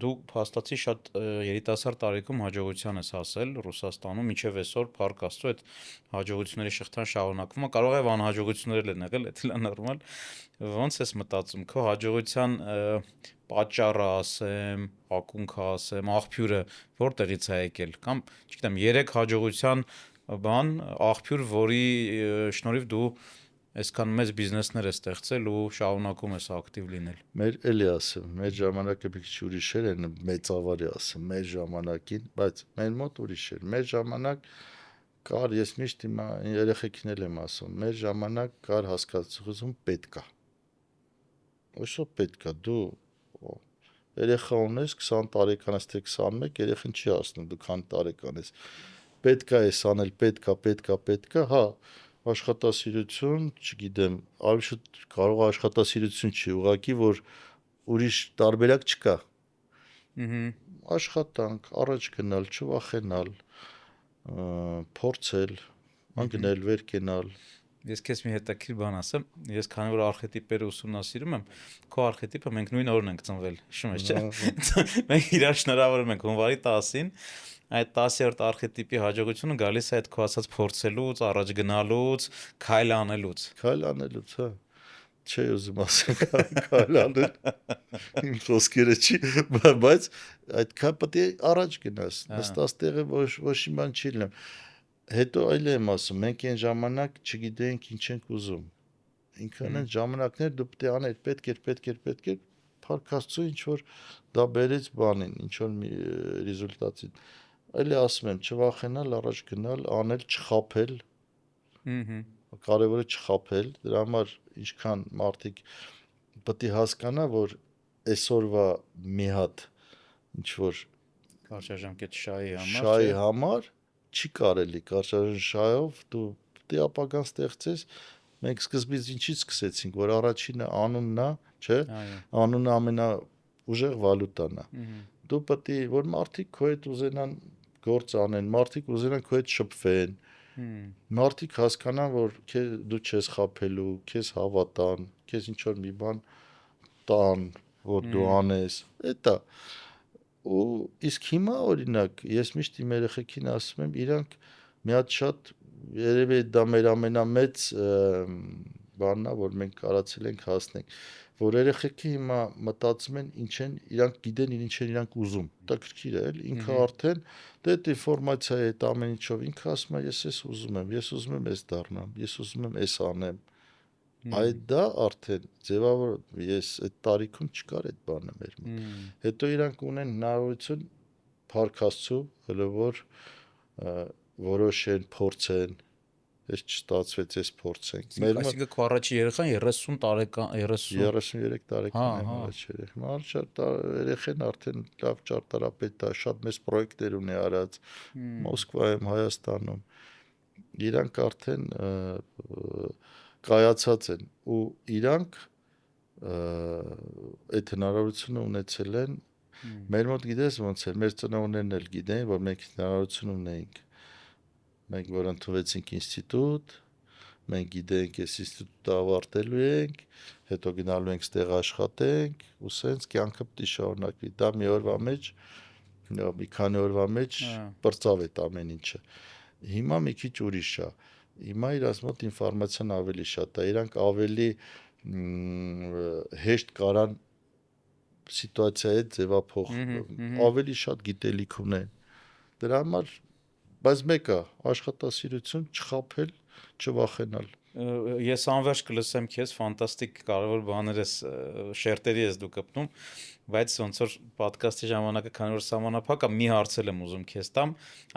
[SPEAKER 1] դու փաստացի շատ երիտասարդ տարիքում հաջողության ես հասել Ռուսաստանում, մինչև այսօր փառք Աստծո այդ հաջողությունների շղթան շարունակվում է, կարող է անհաջողություններ են եղել, դա էլ նորմալ։ Ոնց ես մտածում, քո հաջողության պատճառը ասեմ, ակունքը ասեմ, աղբյուրը որտեղից է եկել, կամ չգիտեմ, 3 հաջողության բան, աղբյուր, որի շնորհիվ դու այսքան մեծ բիզնեսներ ես ստեղծել ու շարունակում ես ակտիվ լինել։
[SPEAKER 2] Մեր էլի ասեմ, մեր ժամանակը մի քիչ ուրիշ էր, այն մեծավարի ասեմ, մեր ժամանակին, բայց մեր մոտ ուրիշ էր։ Մեր ժամանակ կար, ես միշտ հիմա երեխեքին էլ եմ ասում, մեր ժամանակ կար հասկացություն պետք է։ Ոսո պետք է, դու երեխա ունես 20 տարեկան ես թե 21, երեխան չի ասնում դու քանի տարեկան ես։ պետքա էս անել, պետքա, հա, աշխատասիրություն, չգիտեմ, ավելի շուտ կարող է աշխատասիրություն չի, ուղղակի որ ուրիշ տարբերակ չկա։ Աշխատանք, առաջ գնալ, չվախենալ, փորձել, անգնել, վեր կենալ։
[SPEAKER 1] Ես քեզ մի հետաքրքիր բան ասեմ, ես քանի որ արխետիպերը ուսումնասիրում եմ, քո արխետիպը մենք նույն օրն ենք ծնվել, հիշում ես, չէ՞։ Մենք իրար շնորհավորում ենք հունվարի 10-ին, այդ 10-րդ արխետիպի հաջողությունը գալիս է այդ քո ասած փորձելուց, առաջ գնալուց, քայլ անելուց։
[SPEAKER 2] Քայլ անելուց, հա։ Չէ ուզում ասեմ քայլ անել։ Իմ խոսքերը չի, բայց այդքան պետք է առաջ գնաս։ Նստած տեղը ոչ մի բան չի լինում։ Հետո այլ եմ ասում, մենք այն ժամանակ չգիտեինք ինչ ենք ուզում։ Ինքան այն ժամանակներ դու պետք է աներ, պետք էր, փառք Աստծո ինչ որ դա բերեց բանին, ինչ որ մի ռեզուլտատին։ Այլ ասում եմ, չվախենալ, առաջ գնալ, անել, չխաբել։ Կարևորը չխաբել, դրա համար ինչքան մարդիկ պետք է հասկանա, որ այսօրվա մի հատ ինչ որ
[SPEAKER 1] Կարճաժամկետ շահի
[SPEAKER 2] համար չի կարելի կարճաժամկետ շահով դու պետք է ապագան ստեղծես։ Մենք սկզբից ինչից սկսեցինք, որ առաջինը անունն է, չէ՞։ Անունը ամենաուժեղ վալյուտան է։ Դու պետք է որ մարդիկ քո հետ ուզենան գործ անեն, մարդիկ ուզենան քո հետ շփվեն։ Մարդիկ հասկանան, որ դու չես խաբելու, քեզ հավատան, քեզ ինչ որ մի բան տան, որ դու անես։ Էդ է։ Ու իսկ հիմա օրինակ ես միշտ իմ երեխեքին ասում եմ, իրանք մի հատ շատ երևի դա մեր ամենամեծ բանն է, որ մենք կարացել ենք հասնենք, որ երեխեքը հիմա մտածում են ինչ են, իրանք գիտեն ինչ են իրանք ուզում։ Հետաքրքիր է, էլ ինքը արդեն դե ինֆորմացիա է այդ ամեն ինչով, ինքը ասում է ես էս ուզում եմ, ես ուզում եմ էս դառնամ, ես ուզում եմ էս անեմ։ Այդ դա արդեն ձևավոր ես այդ տարիքում չկար այդ բանը մեր մոտ։ Հետո իրանք ունեն հնարավորություն փառք Աստծո, հələ որ որոշեն, փորձեն, ես չստացվեց, ես փորձենք։
[SPEAKER 1] Այսինքն քո առաջի երեխան 30 տարեկան,
[SPEAKER 2] 33 տարեկան եմ առաջ երեխան։ Երեխան արդեն լավ ճարտարապետ է, շատ մեծ պրոյեկտներ ունի արած Մոսկվայում, Հայաստանում։ Իրանք արդեն կայացած են ու իրանք այդ հնարավորությունը ունեցել են։ Մեր մոտ գիտես ոնց է, մեր ծնողներն էլ գիտեն, որ մենք հնարավորություն ունեինք։ Մենք որ ընդունվեցինք ինստիտուտ, մենք գիտենք այս ինստիտուտը ավարտելու ենք, հետո գնալու ենք ստեղ աշխատենք, ու սենց կյանքը պետք է շարունակվի։ Դա մի օրվա մեջ, մի քանի օրվա մեջ պրծավ այդ ամեն ինչը։ Հիմա մի քիչ ուրիշ է։ Հիմա իրաց մոտ ինֆորմացիան ավելի շատ է, իրանք ավելի հեշտ կարան սիտուացիայի հետ ձևափոխ ավելի շատ գիտելիք ունեն։ Դրա համար բայց մեկը աշխատասիրություն, չխաբել, չվախենալ։
[SPEAKER 1] Ես անverջ կլսեմ քեզ, ֆանտաստիկ կարևոր բաներ ես շերտերի ես դու կպնում, բայց ոնց որ ոդքասթի ժամանակը քանի որ սահմանափակ է, մի հարցել եմ ուզում քեզ տամ,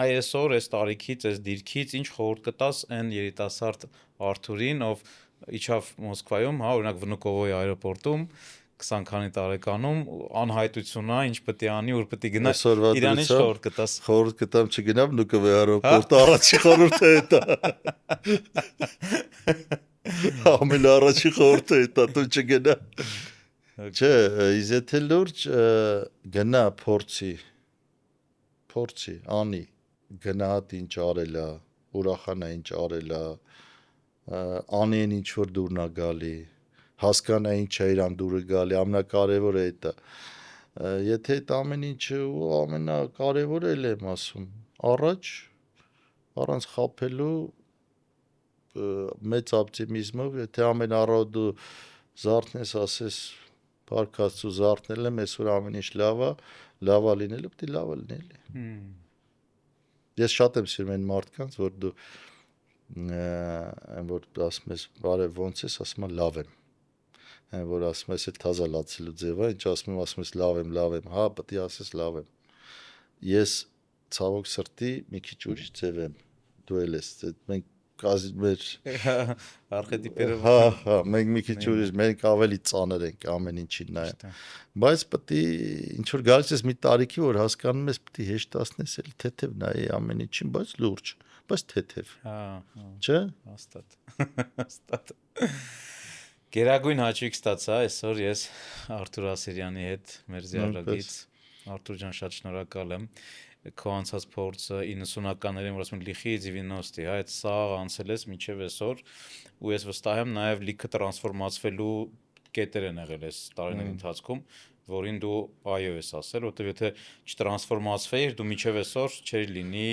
[SPEAKER 1] այսօր այս տարիքից, այս դիրքից ինչ խորհուրդ կտաս այն երիտասարդ Արթուրին, ով իջավ Մոսկվայում, հա, օրինակ Վնուկովոյի аэроպորտում 20 քանի տարեկանում անհայտություն է, ինչ պետք է անի, ուր պետք է գնա, իրան ինչ խորհուրդ կտաս։
[SPEAKER 2] Խորհուրդ կտամ չգնա Վնուկովոյի аэроպորտ, առաջի խորհուրդը է դա։ Ամենաառաջի խորհուրդը է դա, դու չգնա։ Չէ, իսկ եթե լուրջ գնա փորձի, անի, գնա ինչ արել է, ուրախանա ինչ արել է, անի ինչ որ դուրն է գալի, հասկանա ինչ է իրան դուրը գալի, ամենակարևորը է դա։ Եթե այդ ամեն ինչը ու ամենակարևորը էլ եմ ասում, առաջ առանց խաբելու մեծ օպտիմիզմով, եթե ամեն առավոտ դու զարթնես, ասես փառք Աստծո զարթնել եմ, այսօր ամեն ինչ լավ է լինելու, պետք է լավ լինի։ Ես շատ եմ սիրում այն մարդկանց, որ դու որ ասում ես, բարև ոնց ես, ասում եմ լավ եմ։ Այն որ ասում ես, այդ թազա լացելու ձև է, ինչ ասում ես լավ եմ, հա, պետք է ասես լավ եմ։ Ես ցավոք սրտի մի քիչ ուրիշ ձև եմ, դու էլ ես, մենք մեր
[SPEAKER 1] Արխետիպերը
[SPEAKER 2] մենք մի քիչ ուրիշ, մենք ավելի ծանր ենք ամեն ինչին նայ։ Բայց պետք է ինչ որ գալիս ես մի տարիքի, որ հասկանում ես պետք է հեշտացնես, էլ թեթև նայ ամեն ինչին, բայց լուրջ, բայց թեթև։ Չէ՞։
[SPEAKER 1] Հաստատ։ Գերագույն հաճույք ստացա այսօր ես Արթուր Ասիրյանի հետ մեր զիարակից։ Արթուր ջան, շատ շնորհակալ եմ։ Քո անցած փորձը 90-ականներին, որ ասում են լիխի 90-ի, հա, այդ սա անցել ես մինչև այսօր, ու ես վստահ եմ նաև լիքը տրանսֆորմացվելու կետեր են եղել այս տարիների ընթացքում, որին դու այո ես ասել, որտեղ եթե չտրանսֆորմացվեիր, դու մինչև այսօր չէր լինի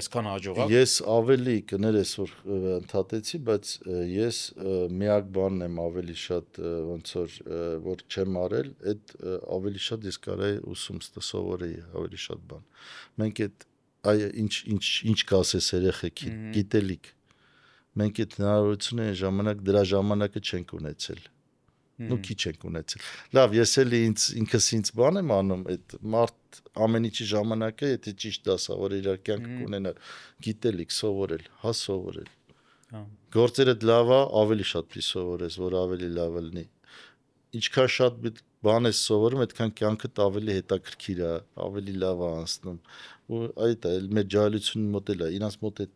[SPEAKER 1] այսքան հաջողակ։
[SPEAKER 2] Ես ավելի կներես, որ ընդհատեցի, բայց ես միակ բանն եմ ավելի շատ ոնց որ չեմ արել, այդ ավելի շատ ես կարայի ուսում սովորեի ավելի շատ բան։ Մենք այդ ինչ կասես երեխեքին, գիտելիք։ Մենք այդ հնարավորությունը ժամանակ դրա ժամանակը չենք ունեցել։ Նու քիչ ենք ունեցել։ Լավ, ես էլի ինքս ինձ բան եմ անում, այդ մարդ ամեն ինչի ժամանակը, եթե ճիշտ դասավորը իր կյանքը կունենար, գիտելիք սովորել, հա սովորել։ Գործերը լավ է, ավելի շատ պիտի սովորես, որ ավելի լավ լինի։ Ինչքան շատ բան ես սովորում, այդքան կյանքդ ավելի հետաքրքիր է, ավելի լավ է անցնում։ Ու այդ է, մեր ջահելությունն մոտ էլ է, իրանց մոտ է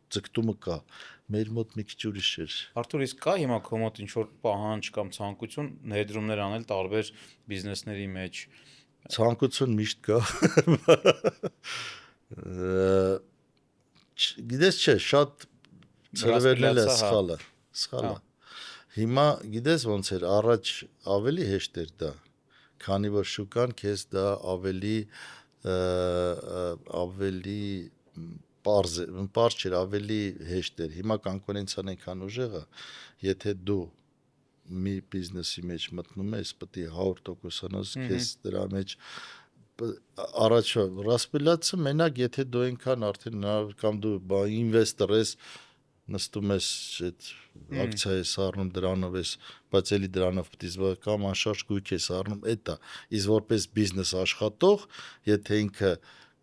[SPEAKER 2] ձգտումը կա, մեր մոտ մի քիչ ուրիշ է։
[SPEAKER 1] Արթուր, իսկ կա հիմա քո մոտ ինչ որ պահանջ կամ ցանկություն ներդրումներ անել տարբեր բիզնեսների մեջ։
[SPEAKER 2] Ցանկություն միշտ կա։ Գիտես չէ, շատ ծրվելն է սխալը։ Հիմա գիտես ոնց էր, առաջ ավելի հեշտ էր դա, քանի որ շուկան քեզ դա ավելի պարզ չէր, ավելի հեշտ էր։ Հիմա կոնկուրենցիան այնքան ուժեղ է, եթե դու մի բիզնեսի մեջ մտնում ես, պետք է 100% քեզ դրա մեջ առաջ ռասպիլացը մենակ եթե դու այնքան արդեն կամ դու ինվեստոր ես, նստում ես այդ ակցիա ես առնում դրանով ես, բայց էլի դրանով պետք է զբաղվես կամ անշարժ գույք ես առնում, այդ է։ Իսկ որպես բիզնես աշխատող, եթե ինքը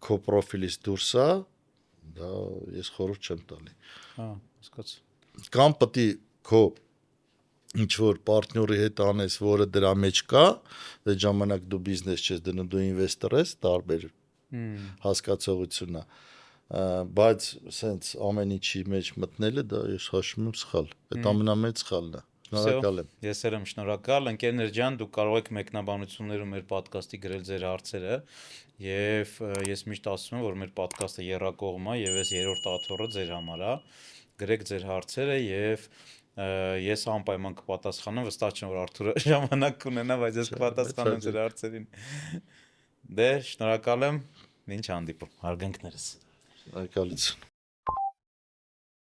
[SPEAKER 2] քո պրոֆիլից դուրս է, դա ես խորհուրդ չեմ տալի։
[SPEAKER 1] Հասկացա։
[SPEAKER 2] Կամ պետք է քո ինչ որ պարտների հետ անես, որը դրա մեջ կա, այդ ժամանակ դու բիզնես չես դնում, դու ինվեստոր ես, տարբեր հասկացողությունն է։ Բայց սենց ամեն ինչի մեջ մտնելը դա ես հաշվում եմ սխալ։ Այդ ամենամեծ սխալն է։ Շնորհակալ եմ։
[SPEAKER 1] Ես եմ շնորհակալ, ընկերներ ջան, դուք կարող եք մեկնաբանություններում մեր ոդկասթի գրել ձեր հարցերը, եւ ես միշտ ասում եմ, որ մեր ոդկասթը եռակողմ է եւ այս երրորդ աթոռը ձեր համար է։ Գրեք ձեր հարցերը եւ ես անպայման կպատասխանեմ, վստահ չեմ որ Արթուրը ժամանակ կունենա, բայց ես կպատասխանեմ ձեր հարցերին։ Դե, շնորհակալ եմ, մինչ հանդիպում, հարգանքներս։
[SPEAKER 2] Շնորհակալություն։